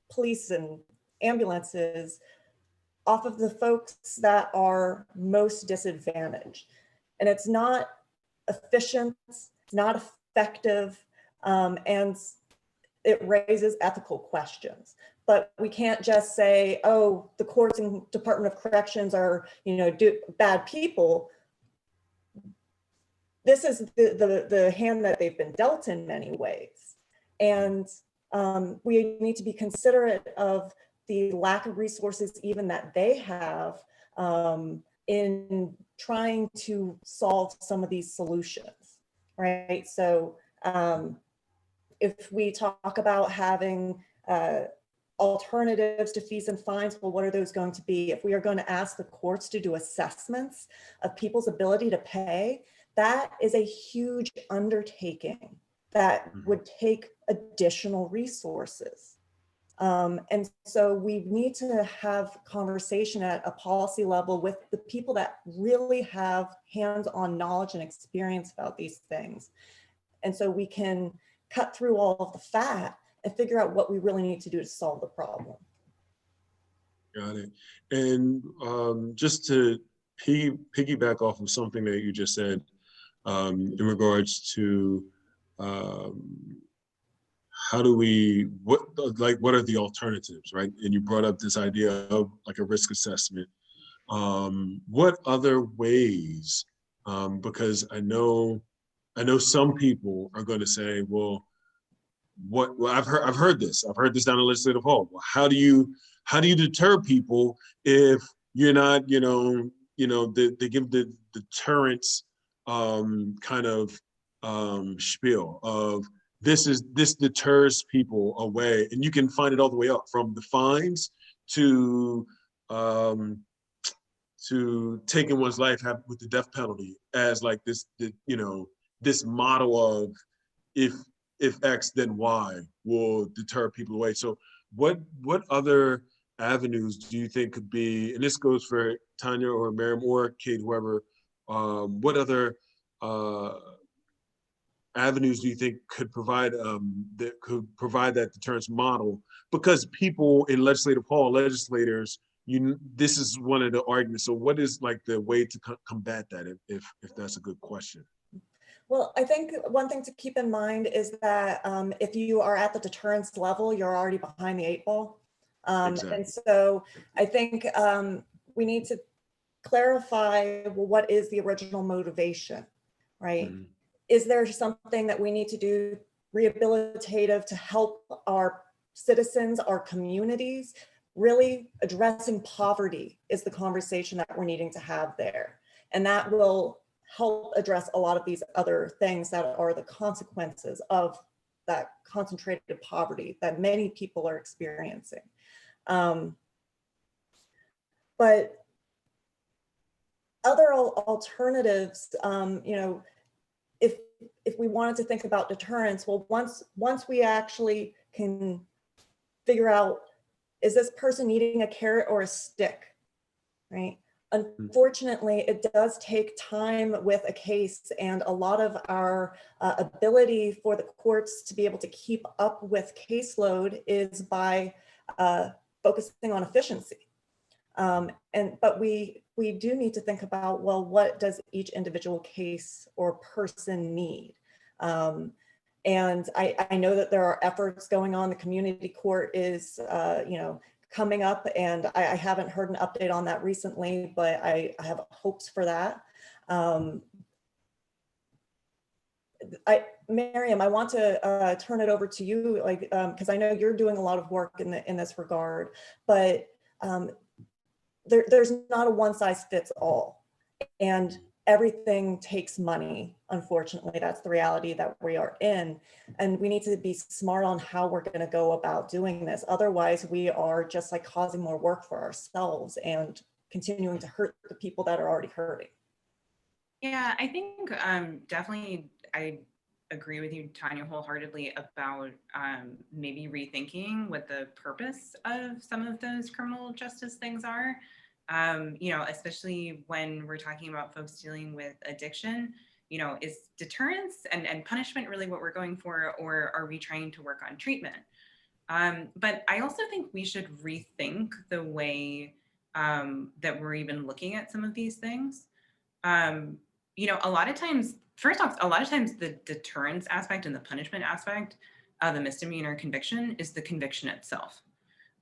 police and ambulances off of the folks that are most disadvantaged. And it's not efficient, it's not effective, and it raises ethical questions. But we can't just say, oh, the courts and Department of Corrections are, bad people. This is the hand that they've been dealt in many ways. And we need to be considerate of the lack of resources even that they have in trying to solve some of these solutions, right? So if we talk about having alternatives to fees and fines, well, what are those going to be? If we are going to ask the courts to do assessments of people's ability to pay, that is a huge undertaking that would take additional resources. And so we need to have conversation at a policy level with the people that really have hands-on knowledge and experience about these things. And so we can cut through all of the fat and figure out what we really need to do to solve the problem. Got it. And just to piggyback off of something that you just said in regards to how do we, what are the alternatives, right? And you brought up this idea of like a risk assessment. What other ways, because I know some people are going to say, well, I've heard this down the legislative hall. Well, how do you deter people if you're not, they give the deterrence kind of spiel of this deters people away, and you can find it all the way up from the fines to taking one's life with the death penalty as like this model of if X, then Y will deter people away. So what other avenues do you think could be, and this goes for Tanya or Miriam or Kate, whoever, what other avenues do you think could provide that deterrence model? Because people in legislative hall, legislators, this is one of the arguments. So what is like the way to combat that, if that's a good question? Well, I think one thing to keep in mind is that if you are at the deterrence level, you're already behind the 8 ball. Exactly. And so I think we need to clarify, well, what is the original motivation, right? Mm-hmm. Is there something that we need to do rehabilitative to help our citizens, our communities? Really addressing poverty is the conversation that we're needing to have there. And that will help address a lot of these other things that are the consequences of that concentrated poverty that many people are experiencing. But other alternatives, if we wanted to think about deterrence, well, once we actually can figure out, is this person needing a carrot or a stick, right? Unfortunately, it does take time with a case, and a lot of our ability for the courts to be able to keep up with caseload is by focusing on efficiency. But we do need to think about, well, what does each individual case or person need? And I know that there are efforts going on. The community court is, coming up, and I haven't heard an update on that recently, but I have hopes for that. Miriam, I want to turn it over to you, because I know you're doing a lot of work in this regard, but there's not a one size fits all, and everything takes money. Unfortunately, that's the reality that we are in. And we need to be smart on how we're going to go about doing this. Otherwise, we are just like causing more work for ourselves and continuing to hurt the people that are already hurting. Yeah, I think definitely I agree with you, Tanya, wholeheartedly about maybe rethinking what the purpose of some of those criminal justice things are. Especially when we're talking about folks dealing with addiction, is deterrence and punishment really what we're going for, or are we trying to work on treatment? But I also think we should rethink the way that we're even looking at some of these things. A lot of times, first off, a lot of times the deterrence aspect and the punishment aspect of the misdemeanor conviction is the conviction itself.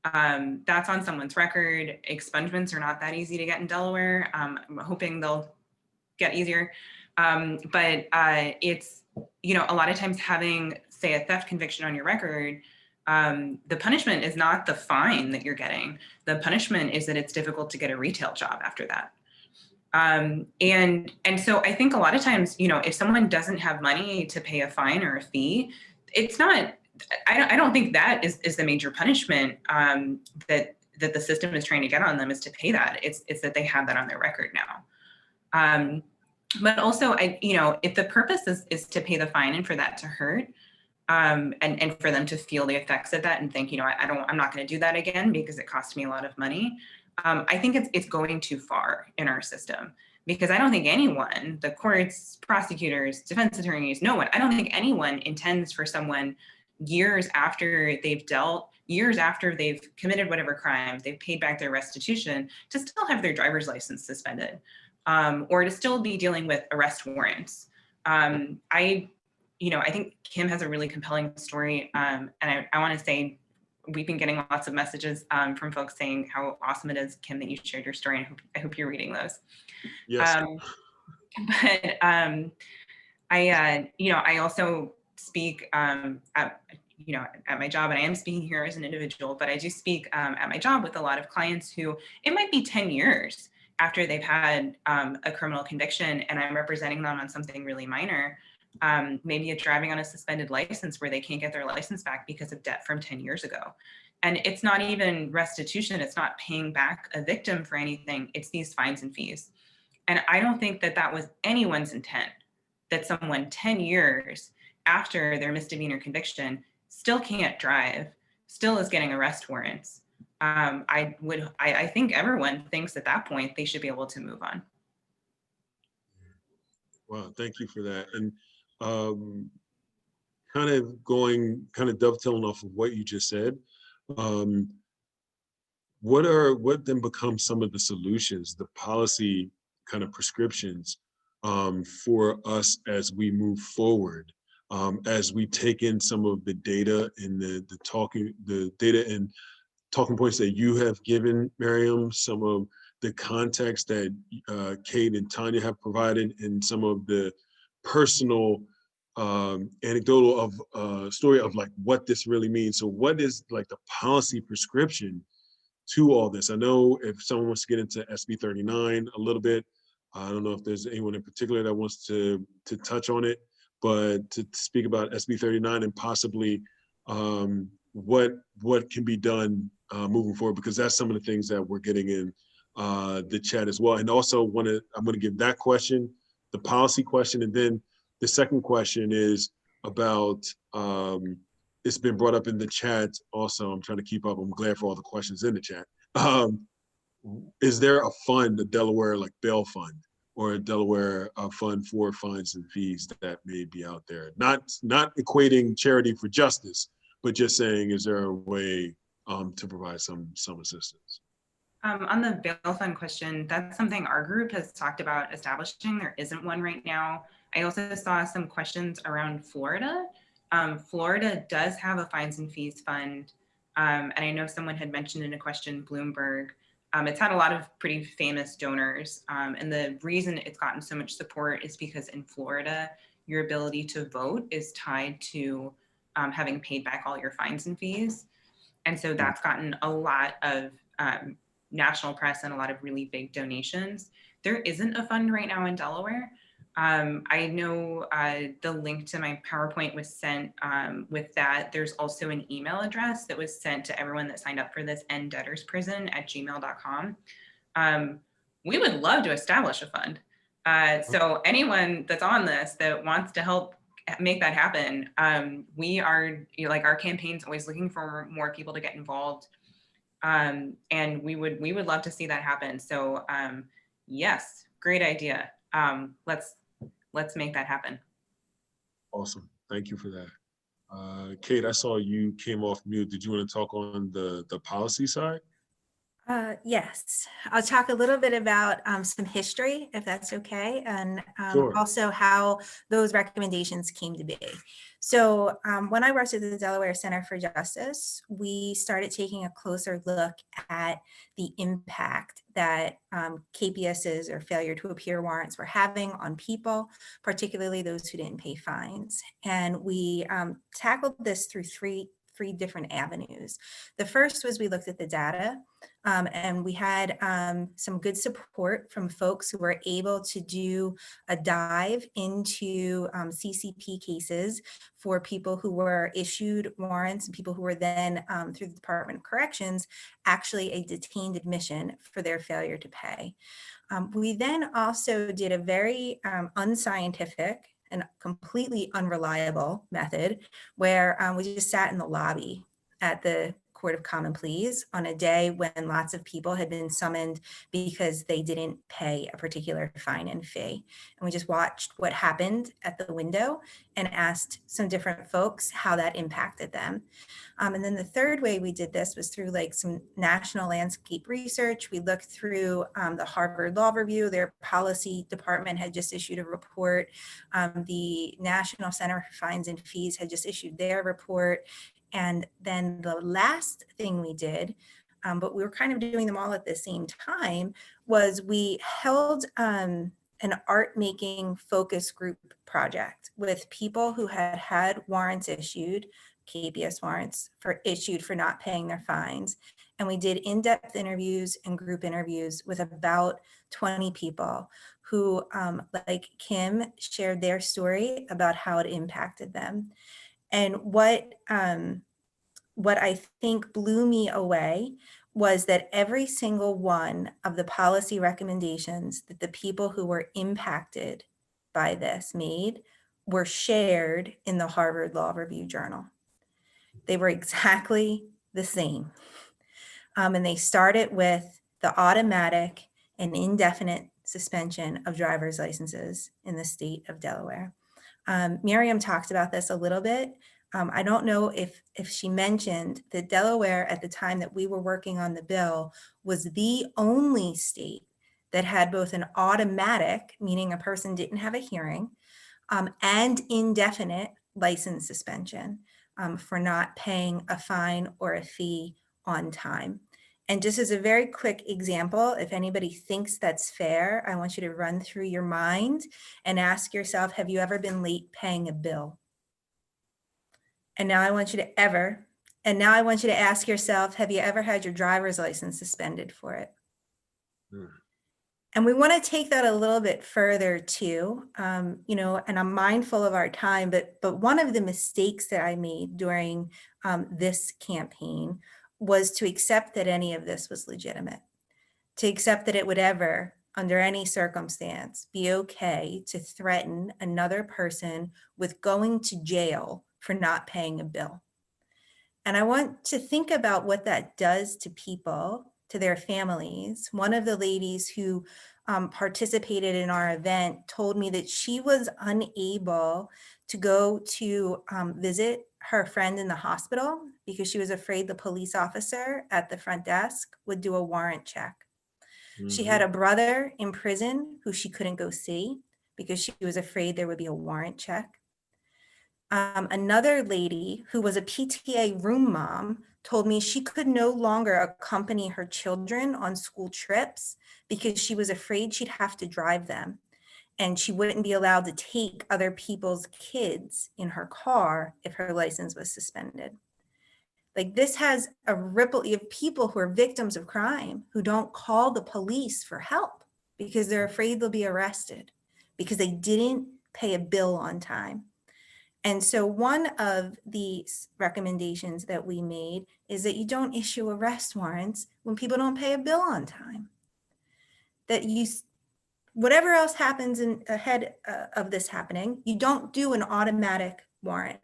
That's on someone's record. Expungements are not that easy to get in Delaware. I'm hoping they'll get easier. But it's, a lot of times having, say, a theft conviction on your record, the punishment is not the fine that you're getting. The punishment is that it's difficult to get a retail job after that. And so I think a lot of times, if someone doesn't have money to pay a fine or a fee, it's not, I don't think that is the major punishment that the system is trying to get on them, is to pay that. It's that they have that on their record now. But also, if the purpose is to pay the fine and for that to hurt, and for them to feel the effects of that and think, I'm not going to do that again because it cost me a lot of money. I think it's going too far in our system, because I don't think anyone, the courts, prosecutors, defense attorneys, no one, I don't think anyone intends for someone years after they've dealt, years after they've committed whatever crime, they've paid back their restitution, to still have their driver's license suspended, or to still be dealing with arrest warrants. I think Kim has a really compelling story, and I want to say we've been getting lots of messages from folks saying how awesome it is, Kim, that you shared your story, and I hope you're reading those. Yes. But I also speak at my job, and I am speaking here as an individual, but I do speak at my job with a lot of clients who, it might be 10 years after they've had a criminal conviction, and I'm representing them on something really minor. Maybe a driving on a suspended license where they can't get their license back because of debt from 10 years ago. And it's not even restitution. It's not paying back a victim for anything. It's these fines and fees. And I don't think that was anyone's intent, that someone 10 years after their misdemeanor conviction still can't drive, still is getting arrest warrants. I think everyone thinks at that point they should be able to move on. Wow, thank you for that. And kind of dovetailing off of what you just said, what then becomes some of the solutions, the policy kind of prescriptions for us as we move forward, as we take in some of the data and the data and talking points that you have given, Miriam, some of the context that Kate and Tanya have provided, and some of the personal anecdotal of story of like what this really means. So what is like the policy prescription to all this? I know if someone wants to get into SB 39 a little bit, I don't know if there's anyone in particular that wants to touch on it, but to speak about SB 39 and possibly what can be done moving forward, because that's some of the things that we're getting in the chat as well. And also I'm going to give that question, the policy question, and then the second question is about, it's been brought up in the chat also. I'm trying to keep up. I'm glad for all the questions in the chat. is there a fund, a Delaware like bail fund, or a Delaware fund for fines and fees that may be out there? Not equating charity for justice, but just saying, is there a way to provide some assistance? On the bail fund question, that's something our group has talked about establishing. There isn't one right now. I also saw some questions around Florida. Florida does have a fines and fees fund. And I know someone had mentioned in a question, Bloomberg. It's had a lot of pretty famous donors. And the reason it's gotten so much support is because in Florida, your ability to vote is tied to having paid back all your fines and fees. And so that's gotten a lot of national press and a lot of really big donations. There isn't a fund right now in Delaware. I know the link to my PowerPoint was sent with that. There's also an email address that was sent to everyone that signed up for this, enddebtorsprison@gmail.com. We would love to establish a fund. So anyone that's on this that wants to help make that happen, we are, like, our campaign's always looking for more people to get involved. And we would love to see that happen. So yes, great idea. Let's make that happen. Awesome. Thank you for that. Kate, I saw you came off mute. Did you want to talk on the policy side? Yes, I'll talk a little bit about some history, if that's okay, and Sure. also how those recommendations came to be. So when I worked at the Delaware Center for Justice, we started taking a closer look at the impact that KPSs, or failure to appear warrants, were having on people, particularly those who didn't pay fines. And we tackled this through three different avenues. The first was we looked at the data, and we had some good support from folks who were able to do a dive into CCP cases for people who were issued warrants and people who were then, through the Department of Corrections, actually a detained admission for their failure to pay. We then also did a very unscientific and completely unreliable method where we just sat in the lobby at the Court of Common Pleas on a day when lots of people had been summoned because they didn't pay a particular fine and fee. And we just watched what happened at the window and asked some different folks how that impacted them. And then the third way we did this was through like some national landscape research. We looked through the Harvard Law Review. Their policy department had just issued a report. The National Center for Fines and Fees had just issued their report. And then the last thing we did, but we were kind of doing them all at the same time, was we held an art making focus group project with people who had had warrants issued, KPS warrants issued for not paying their fines. And we did in-depth interviews and group interviews with about 20 people who, like Kim, shared their story about how it impacted them. And what I think blew me away was that every single one of the policy recommendations that the people who were impacted by this made were shared in the Harvard Law Review Journal. They were exactly the same. And they started with the automatic and indefinite suspension of driver's licenses in the state of Delaware. Miriam talked about this a little bit. I don't know if she mentioned that Delaware, at the time that we were working on the bill, was the only state that had both an automatic, meaning a person didn't have a hearing, and indefinite license suspension for not paying a fine or a fee on time. And just as a very quick example, if anybody thinks that's fair, I want you to run through your mind and ask yourself, have you ever been late paying a bill? And now I want you to ask yourself, have you ever had your driver's license suspended for it? And we want to take that a little bit further too, and I'm mindful of our time, but one of the mistakes that I made during this campaign was to accept that any of this was legitimate, to accept that it would ever, under any circumstance, be okay to threaten another person with going to jail for not paying a bill. And I want to think about what that does to people to their families. One of the ladies who participated in our event told me that she was unable to go to visit her friend in the hospital because she was afraid the police officer at the front desk would do a warrant check. She had a brother in prison who she couldn't go see because she was afraid there would be a warrant check. Another lady who was a PTA room mom told me she could no longer accompany her children on school trips because she was afraid she'd have to drive them and she wouldn't be allowed to take other people's kids in her car if her license was suspended. Like, this has a ripple of people who are victims of crime who don't call the police for help because they're afraid they'll be arrested because they didn't pay a bill on time. And so one of the recommendations that we made is that you don't issue arrest warrants when people don't pay a bill on time. That you, whatever else happens ahead of this happening, you don't do an automatic warrant.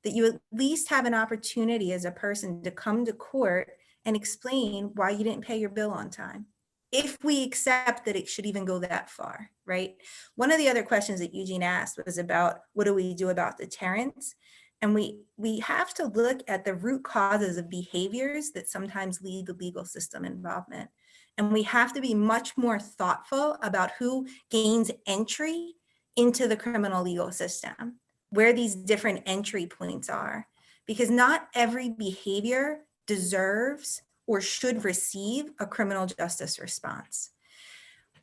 That you at least have an opportunity as a person to come to court and explain why you didn't pay your bill on time. If we accept that it should even go that far, right? One of the other questions that Eugene asked was about what do we do about deterrence? And we have to look at the root causes of behaviors that sometimes lead to legal system involvement. And we have to be much more thoughtful about who gains entry into the criminal legal system, where these different entry points are, because not every behavior deserves or should receive a criminal justice response.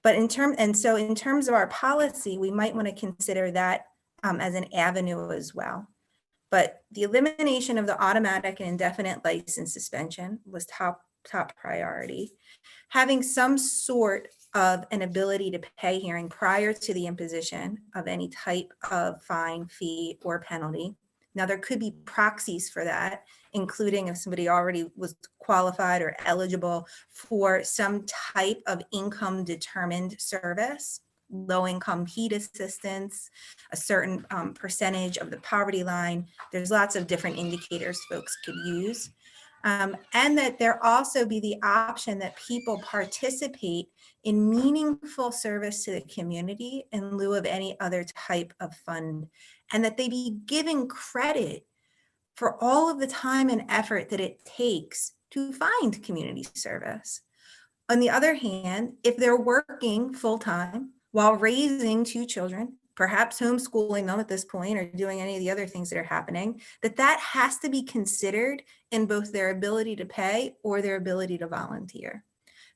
But in terms of our policy, we might want to consider that as an avenue as well. But the elimination of the automatic and indefinite license suspension was top priority. Having some sort of an ability to pay hearing prior to the imposition of any type of fine, fee, or penalty. Now, there could be proxies for that, including if somebody already was qualified or eligible for some type of income determined service, low income heat assistance, a certain percentage of the poverty line. There's lots of different indicators folks could use. And that there also be the option that people participate in meaningful service to the community in lieu of any other type of fund, and that they be given credit for all of the time and effort that it takes to find community service. On the other hand, if they're working full-time while raising 2 children, perhaps homeschooling them at this point or doing any of the other things that are happening, that has to be considered in both their ability to pay or their ability to volunteer.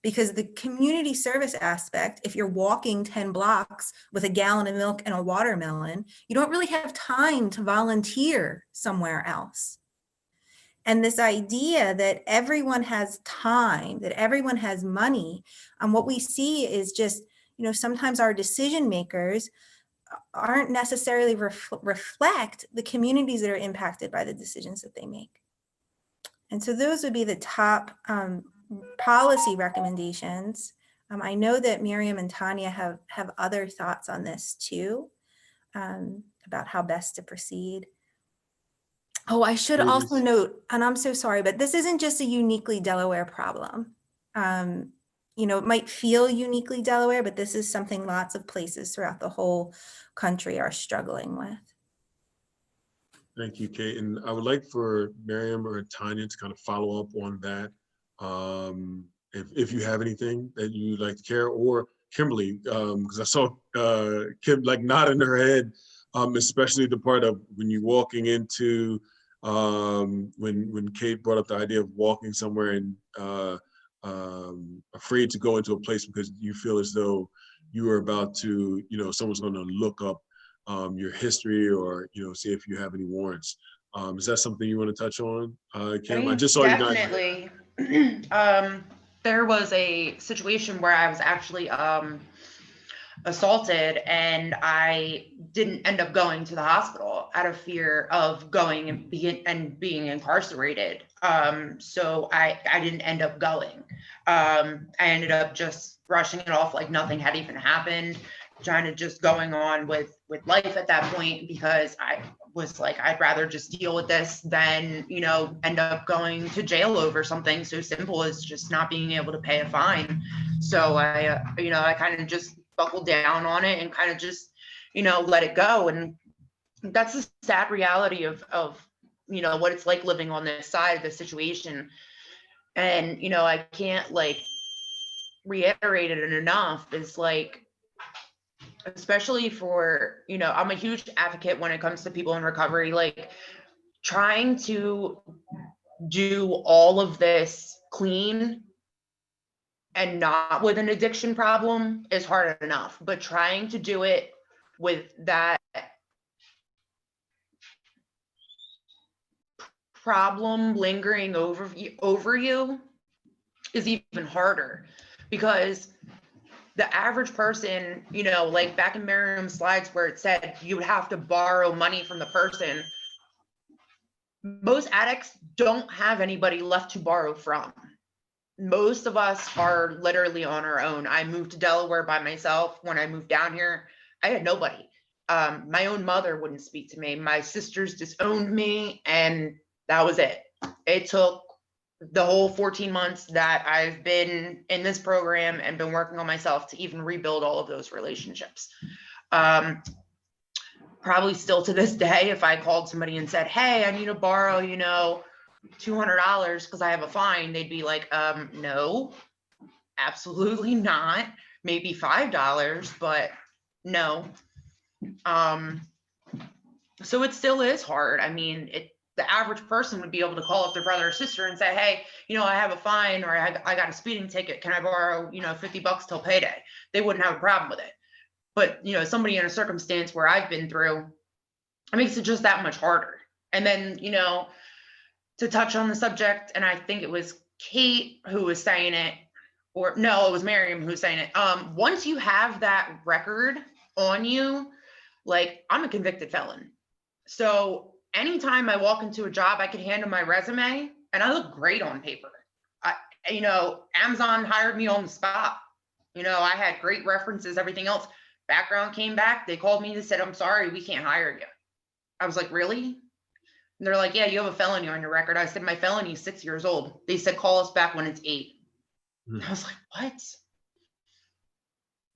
Because the community service aspect, if you're walking 10 blocks with a gallon of milk and a watermelon, you don't really have time to volunteer somewhere else. And this idea that everyone has time, that everyone has money, what we see is just, sometimes our decision makers aren't necessarily reflect the communities that are impacted by the decisions that they make. And so those would be the top policy recommendations. I know that Miriam and Tanya have other thoughts on this too, about how best to proceed. Oh, I should also note, and I'm so sorry, but this isn't just a uniquely Delaware problem. It might feel uniquely Delaware, but this is something lots of places throughout the whole country are struggling with. Thank you, Kate. And I would like for Miriam or Tanya to kind of follow up on that. If you have anything that you'd like to share, or Kimberly, because I saw Kim like nodding her head, especially the part of when you're walking into, when Kate brought up the idea of walking somewhere and afraid to go into a place because you feel as though you are about to, someone's going to look up your history or, see if you have any warrants. Is that something you want to touch on, Kim? I just saw you. Definitely. There was a situation where I was actually assaulted, and I didn't end up going to the hospital out of fear of going and being incarcerated. So I didn't end up going. I ended up just brushing it off like nothing had even happened, trying to just going on with life at that point, because was like, I'd rather just deal with this than, you know, end up going to jail over something so simple as just not being able to pay a fine. So I, you know, I kind of just buckled down on it and kind of just, you know, let it go. And that's the sad reality of, you know, what it's like living on this side of the situation. And, you know, I can't like reiterate it enough. Is like, especially for, you know, I'm a huge advocate when it comes to people in recovery, like trying to do all of this clean and not with an addiction problem is hard enough, but trying to do it with that problem lingering over you is even harder, because the average person, you know, like back in Miriam's slides where it said you would have to borrow money from the person, most addicts don't have anybody left to borrow from. Most of us are literally on our own. I moved to Delaware by myself. When I moved down here, I had nobody. My own mother wouldn't speak to me. My sisters disowned me, and that was it. It took the whole 14 months that I've been in this program and been working on myself to even rebuild all of those relationships. Probably still to this day, if I called somebody and said, hey, I need to borrow, you know, $200 because I have a fine, they'd be like, no, absolutely not. Maybe $5, but no. So it still is hard. I mean, the average person would be able to call up their brother or sister and say, hey, you know, I have a fine, or I got a speeding ticket. Can I borrow, you know, $50 till payday? They wouldn't have a problem with it. But, you know, somebody in a circumstance where I've been through, it makes it just that much harder. And then, you know, to touch on the subject, and I think it was Kate who was saying it, or no, it was Miriam who was saying it. Once you have that record on you, like I'm a convicted felon. So anytime I walk into a job, I can hand them my resume and I look great on paper. You know, Amazon hired me on the spot. You know, I had great references, everything else. Background came back. They called me and said, I'm sorry, we can't hire you. I was like, really? And they're like, yeah, you have a felony on your record. I said, my felony is 6 years old. They said, call us back when it's 8. I was like, what?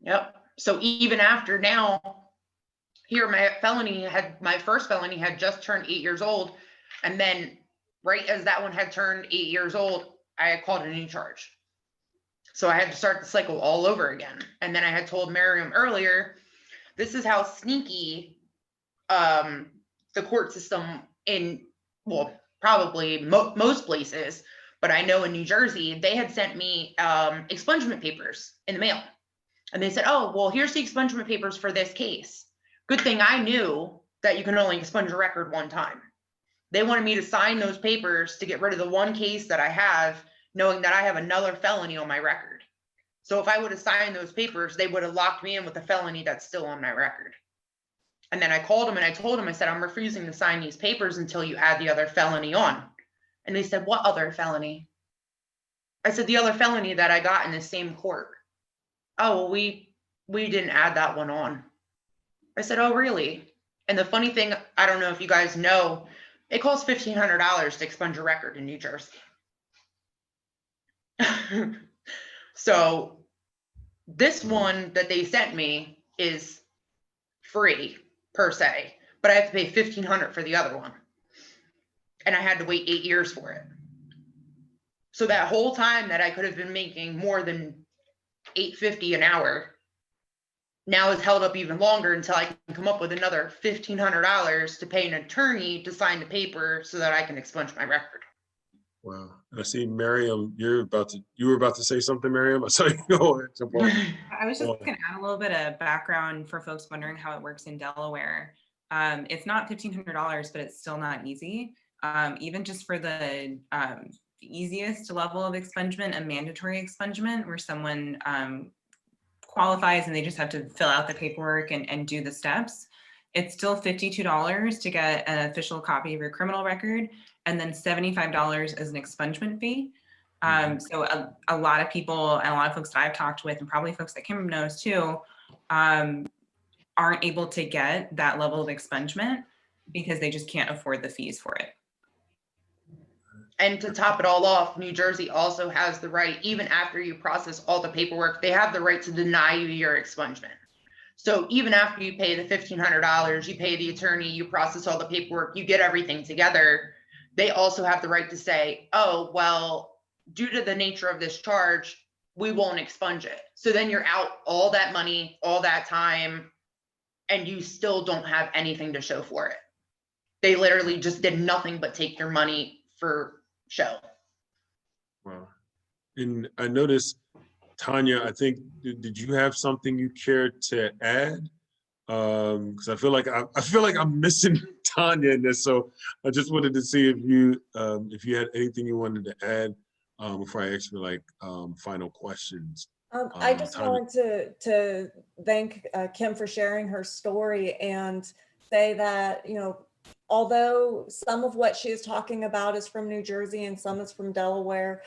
Yep. So even after now, here my first felony had just turned 8 years old. And then right as that one had turned 8 years old, I had called a new charge. So I had to start the cycle all over again. And then I had told Miriam earlier, this is how sneaky the court system in, well, probably most places, but I know in New Jersey, they had sent me expungement papers in the mail. And they said, oh, well, here's the expungement papers for this case. Good thing I knew that you can only expunge a record one time. They wanted me to sign those papers to get rid of the one case that I have, knowing that I have another felony on my record. So if I would have signed those papers, they would have locked me in with a felony that's still on my record. And then I called them and I told them, I said, I'm refusing to sign these papers until you add the other felony on. And they said, what other felony? I said, the other felony that I got in the same court. Oh, well, we didn't add that one on. I said, oh, really? And the funny thing, I don't know if you guys know, it costs $1,500 to expunge a record in New Jersey. So this one that they sent me is free per se, but I have to pay $1,500 for the other one. And I had to wait 8 years for it. So that whole time that I could have been making more than $8.50 an hour now is held up even longer until I can come up with another $1,500 to pay an attorney to sign the paper so that I can expunge my record. Wow. And I see Miriam, you were about to say something, Miriam. I saw you go ahead. Jump on. I was just going to add a little bit of background for folks wondering how it works in Delaware. It's not $1,500, but it's still not easy. Even just for the easiest level of expungement, a mandatory expungement, where someone qualifies and they just have to fill out the paperwork and do the steps. It's still $52 to get an official copy of your criminal record, and then $75 as an expungement fee. So a lot of people and a lot of folks that I've talked with, and probably folks that Kim knows too, aren't able to get that level of expungement. because they just can't afford the fees for it. And to top it all off, New Jersey also has the right, even after you process all the paperwork, they have the right to deny you your expungement. So even after you pay the $1,500, you pay the attorney, you process all the paperwork, you get everything together, they also have the right to say, oh, well, due to the nature of this charge, we won't expunge it. So then you're out all that money, all that time, and you still don't have anything to show for it. They literally just did nothing but take your money for show. Wow. And I noticed, Tanya, I think, did you have something you cared to add? Because I feel like I'm missing Tanya in this, so I just wanted to see if you had anything you wanted to add before I ask you like final questions. I just Tanya. wanted to thank Kim for sharing her story and say that, you know, although some of what she is talking about is from New Jersey and some is from Delaware,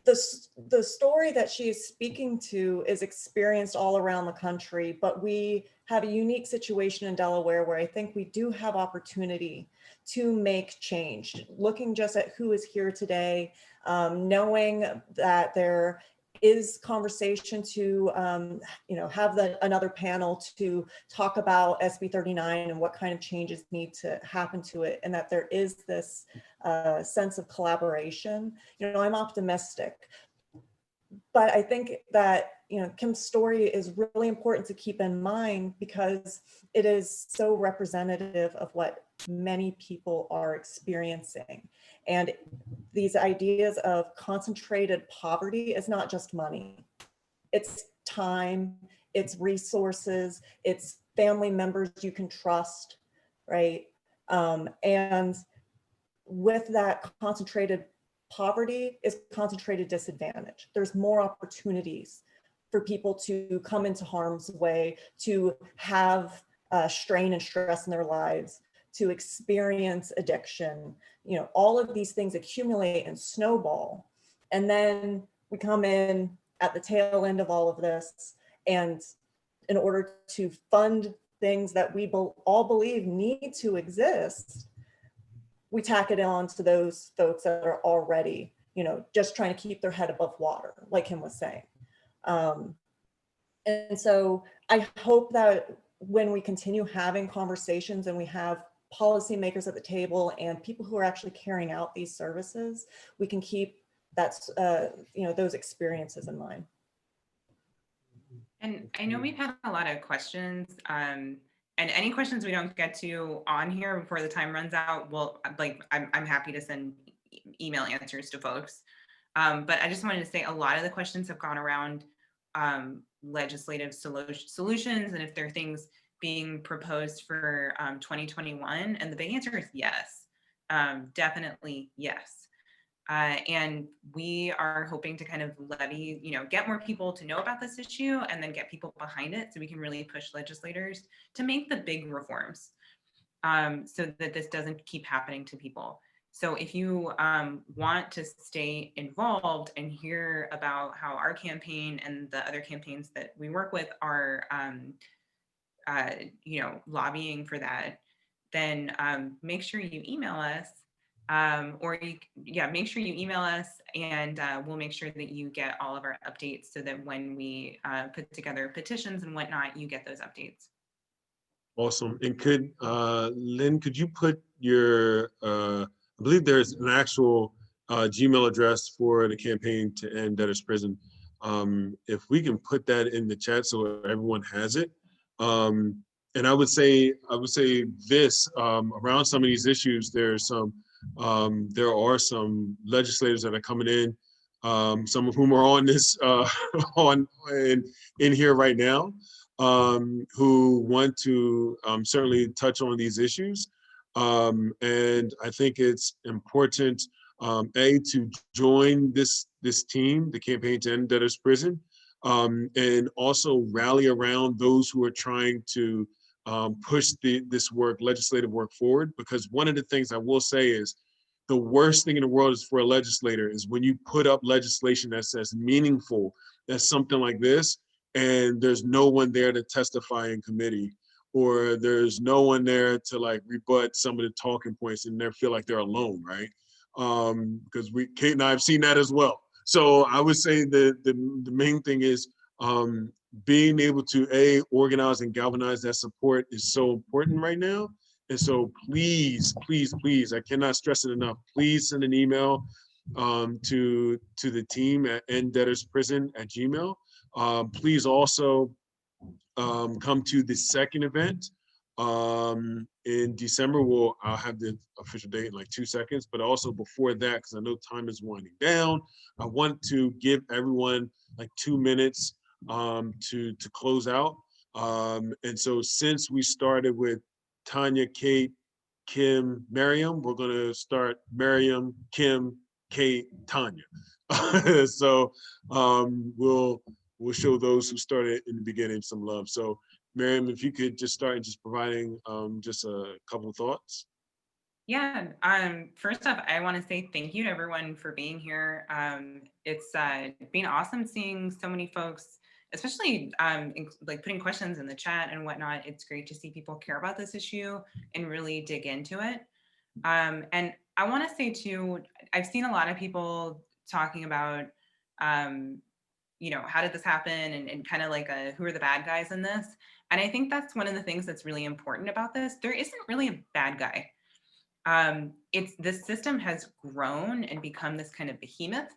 the story that she is speaking to is experienced all around the country, but we have a unique situation in Delaware where I think we do have opportunity to make change. Looking just at who is here today, knowing that there is conversation to have another panel to talk about SB 39 and what kind of changes need to happen to it, and that there is this sense of collaboration. You know, I'm optimistic, but I think that, you know, Kim's story is really important to keep in mind because it is so representative of what many people are experiencing. And these ideas of concentrated poverty is not just money. It's time, it's resources, it's family members you can trust, right? And with that concentrated poverty is concentrated disadvantage. There's more opportunities for people to come into harm's way, to have strain and stress in their lives, to experience addiction. You know, all of these things accumulate and snowball. And then we come in at the tail end of all of this, and in order to fund things that we all believe need to exist, we tack it on to those folks that are already, you know, just trying to keep their head above water, like Kim was saying. And so I hope that when we continue having conversations and we have policymakers at the table and people who are actually carrying out these services, we can keep those experiences in mind. And I know we've had a lot of questions, and any questions we don't get to on here before the time runs out, I'm happy to send email answers to folks. But I just wanted to say a lot of the questions have gone around legislative solutions and if there are things being proposed for 2021, and the big answer is yes, definitely yes. And we are hoping to kind of levy, get more people to know about this issue and then get people behind it so we can really push legislators to make the big reforms so that this doesn't keep happening to people. So if you want to stay involved and hear about how our campaign and the other campaigns that we work with are, lobbying for that, then make sure you email us. Make sure you email us, and we'll make sure that you get all of our updates so that when we put together petitions and whatnot, you get those updates. Awesome. And Lynn, could you put your, I believe there's an actual Gmail address for the campaign to end debtors prison. If we can put that in the chat so everyone has it. And I would say this, around some of these issues, there are some legislators that are coming in, some of whom are on this, in here right now, who want to certainly touch on these issues. And I think it's important, to join this team, the Campaign to End Debtors Prison, and also rally around those who are trying to push this legislative work forward. Because one of the things I will say is the worst thing in the world is for a legislator is when you put up legislation that's as meaningful as something like this, and there's no one there to testify in committee, or there's no one there to like rebut some of the talking points and they feel like they're alone, right? Because Kate and I have seen that as well. So I would say the main thing is being able to organize and galvanize that support is so important right now. And so please, please, please, I cannot stress it enough. Please send an email to the team at enddebtorsprison@gmail. Please also come to the second event in December. I'll have the official date in like 2 seconds, but also before that, because I know time is winding down, I want to give everyone like 2 minutes to close out. And so since we started with Tanya, Kate, Kim, Miriam, we're gonna start Miriam, Kim, Kate, Tanya. So we'll show those who started in the beginning some love. So Miriam, if you could just start just providing just a couple of thoughts. Yeah, first off, I want to say thank you to everyone for being here. It's been awesome seeing so many folks, especially like putting questions in the chat and whatnot. It's great to see people care about this issue and really dig into it. And I want to say too, I've seen a lot of people talking about, you know, how did this happen, and kind of like who are the bad guys in this? And I think that's one of the things that's really important about this. There isn't really a bad guy. This system has grown and become this kind of behemoth.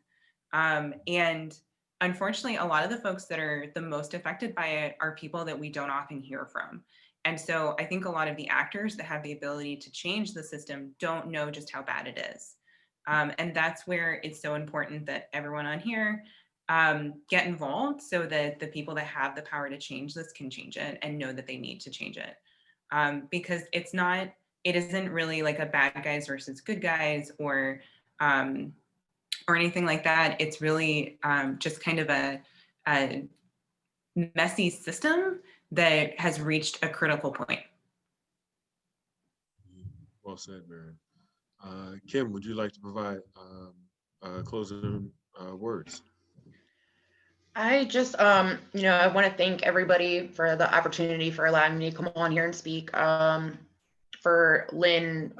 And unfortunately, a lot of the folks that are the most affected by it are people that we don't often hear from. And so I think a lot of the actors that have the ability to change the system don't know just how bad it is. And that's where it's so important that everyone on here get involved, so that the people that have the power to change this can change it and know that they need to change it. Because it isn't really like a bad guys versus good guys or anything like that. It's really just kind of a messy system that has reached a critical point. Well said, Miriam. Kim, would you like to provide closing words? I just, you know, I want to thank everybody for the opportunity for allowing me to come on here and speak. For Lynn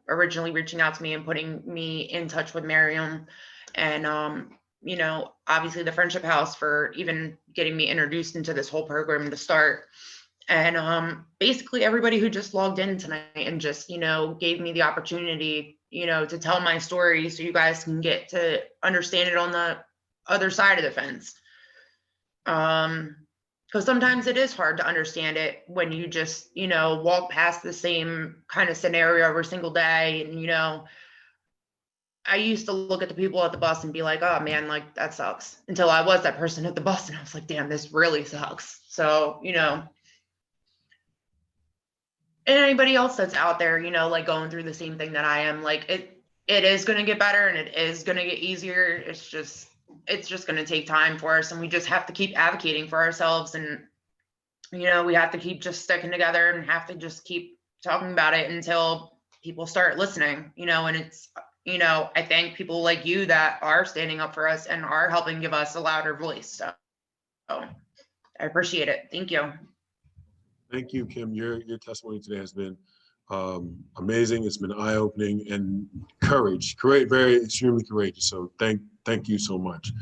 originally reaching out to me and putting me in touch with Miriam, and you know, obviously the Friendship House for even getting me introduced into this whole program to start. And basically everybody who just logged in tonight and just, you know, gave me the opportunity, you know, to tell my story so you guys can get to understand it on the other side of the fence. Because sometimes it is hard to understand it when you just, you know, walk past the same kind of scenario every single day. And, you know, I used to look at the people at the bus and be like, oh man, like that sucks. Until I was that person at the bus and I was like, damn, this really sucks. So, you know, and anybody else that's out there, you know, like going through the same thing that I am, like it is going to get better and it is going to get easier. It's just going to take time for us, and we just have to keep advocating for ourselves, and you know, we have to keep just sticking together and have to just keep talking about it until people start listening, you know. And it's, you know, I thank people like you that are standing up for us and are helping give us a louder voice. So I appreciate it. Thank you. Thank you, Kim. Your testimony today has been amazing. It's been eye-opening and very extremely courageous. So thank you so much.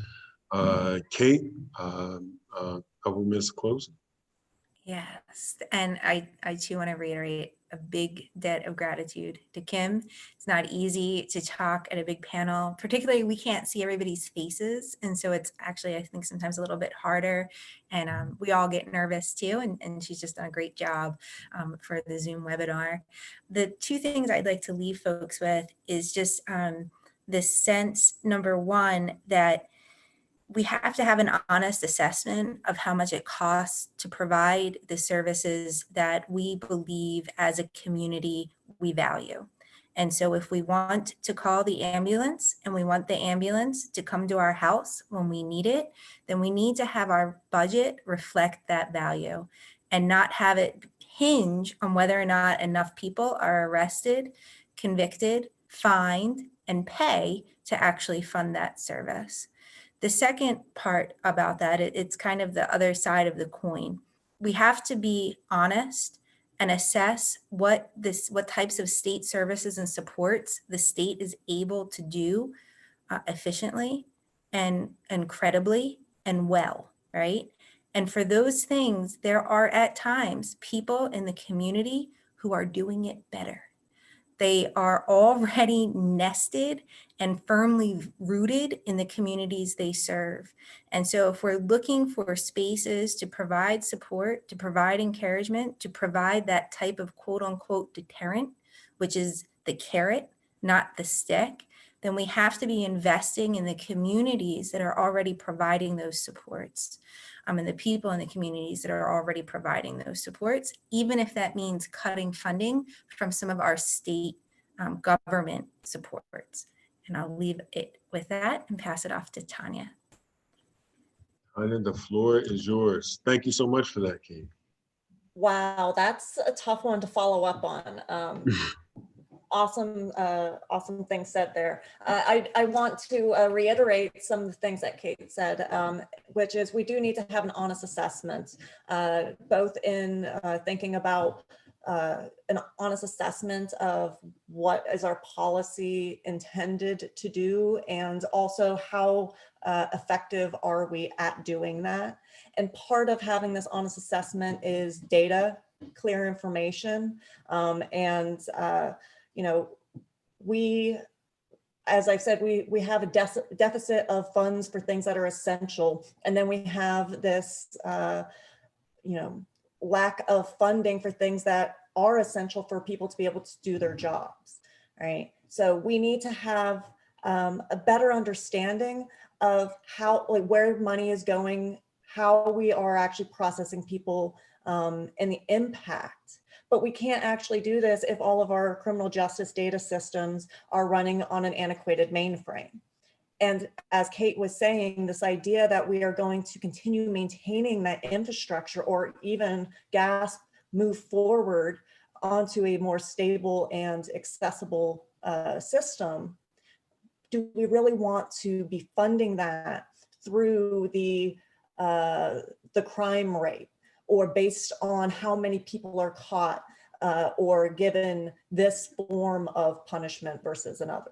Kate, a couple of minutes to close. Yes, and I too want to reiterate a big debt of gratitude to Kim. It's not easy to talk at a big panel, particularly we can't see everybody's faces. And so it's actually, I think, sometimes a little bit harder. And we all get nervous too. And she's just done a great job for the Zoom webinar. The two things I'd like to leave folks with is just this sense, number one, that we have to have an honest assessment of how much it costs to provide the services that we believe as a community we value. And so if we want to call the ambulance and we want the ambulance to come to our house when we need it, then we need to have our budget reflect that value and not have it hinge on whether or not enough people are arrested, convicted, fined, and pay to actually fund that service. The second part about that, it's kind of the other side of the coin. We have to be honest and assess what types of state services and supports the state is able to do efficiently and credibly and well, right? And for those things, there are at times people in the community who are doing it better. They are already nested and firmly rooted in the communities they serve. And so if we're looking for spaces to provide support, to provide encouragement, to provide that type of quote unquote deterrent, which is the carrot, not the stick, then we have to be investing in the communities that are already providing those supports. And the people in the communities that are already providing those supports, even if that means cutting funding from some of our state government supports. And I'll leave it with that and pass it off to Tanya. Tanya, the floor is yours. Thank you so much for that, Kate. Wow, that's a tough one to follow up on. Awesome things said there. I want to reiterate some of the things that Kate said, which is we do need to have an honest assessment, both in thinking about an honest assessment of what is our policy intended to do, and also how effective are we at doing that. And part of having this honest assessment is data, clear information, and you know, as I've said, we have a deficit of funds for things that are essential. And then we have this, you know, lack of funding for things that are essential for people to be able to do their jobs, right? So we need to have a better understanding of how, like, where money is going, how we are actually processing people, and the impact. But we can't actually do this if all of our criminal justice data systems are running on an antiquated mainframe. And as Kate was saying, this idea that we are going to continue maintaining that infrastructure, or even move forward onto a more stable and accessible system, do we really want to be funding that through the crime rate, or based on how many people are caught or given this form of punishment versus another?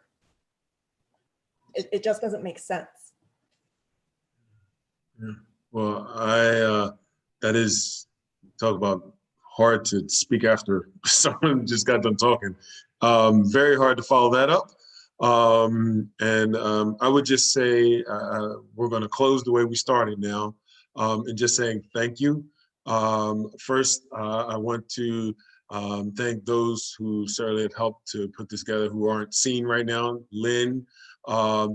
It just doesn't make sense. Yeah. Well, that is, talk about hard to speak after someone just got done talking. Very hard to follow that up. I would just say we're going to close the way we started now, and just saying thank you. First, I want to thank those who certainly have helped to put this together, who aren't seen right now. Lynn,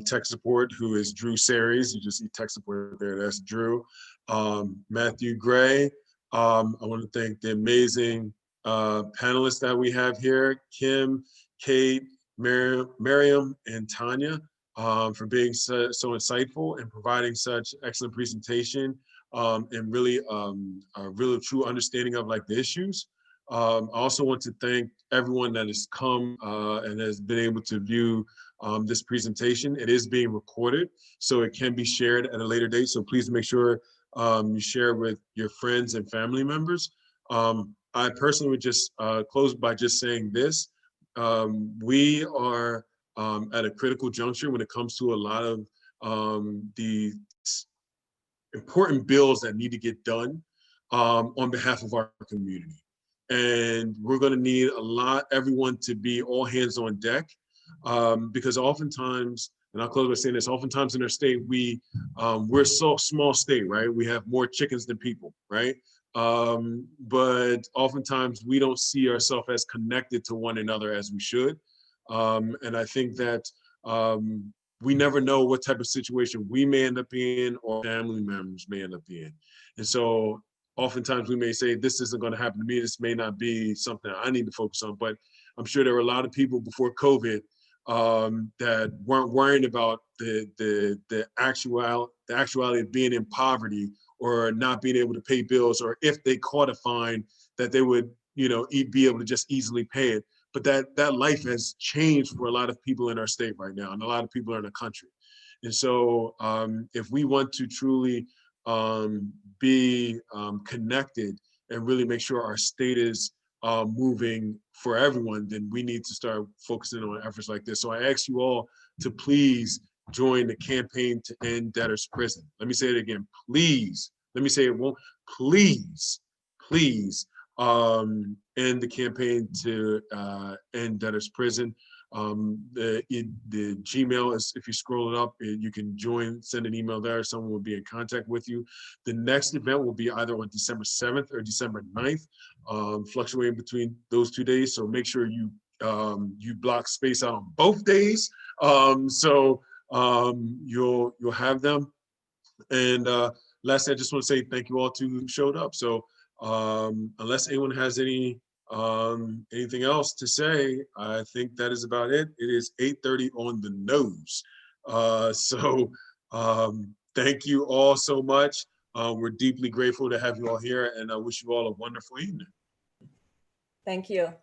tech support, who is Drew Series. You just see tech support there, that's Drew. Matthew Gray. I want to thank the amazing panelists that we have here, Kim, Kate, Miriam, and Tanya, for being so insightful and providing such excellent presentation, and really a real true understanding of like the issues. I also want to thank everyone that has come and has been able to view this presentation. It is being recorded, so it can be shared at a later date. So please make sure you share with your friends and family members. I personally would just close by just saying this. We are at a critical juncture when it comes to a lot of the important bills that need to get done on behalf of our community. And we're going to need everyone to be all hands on deck, because oftentimes, and I'll close by saying this, oftentimes in our state, we're so small state, right? We have more chickens than people, right? But oftentimes we don't see ourselves as connected to one another as we should. And I think that we never know what type of situation we may end up in, or family members may end up in. And so oftentimes we may say, this isn't going to happen to me. This may not be something I need to focus on. But I'm sure there were a lot of people before COVID that weren't worrying about the actuality of being in poverty, or not being able to pay bills, or if they caught a fine, that they would, be able to just easily pay it. But that life has changed for a lot of people in our state right now, and a lot of people in the country. And so if we want to truly be connected and really make sure our state is moving for everyone, then we need to start focusing on efforts like this. So I ask you all to please join the campaign to end debtors prison. Let me say it again, please. Let me say it won't, please, please end the campaign to end debtors prison. The Gmail is, if you scroll it up, you can join, send an email there. Someone will be in contact with you. The next event will be either on December 7th or December 9th, fluctuating between those 2 days. So make sure you block space out on both days. So you'll have them. And lastly, I just want to say thank you all who showed up. So unless anyone has anything else to say, I think that is about it. It is 8:30 on the nose. So thank you all so much. We're deeply grateful to have you all here, and I wish you all a wonderful evening. Thank you.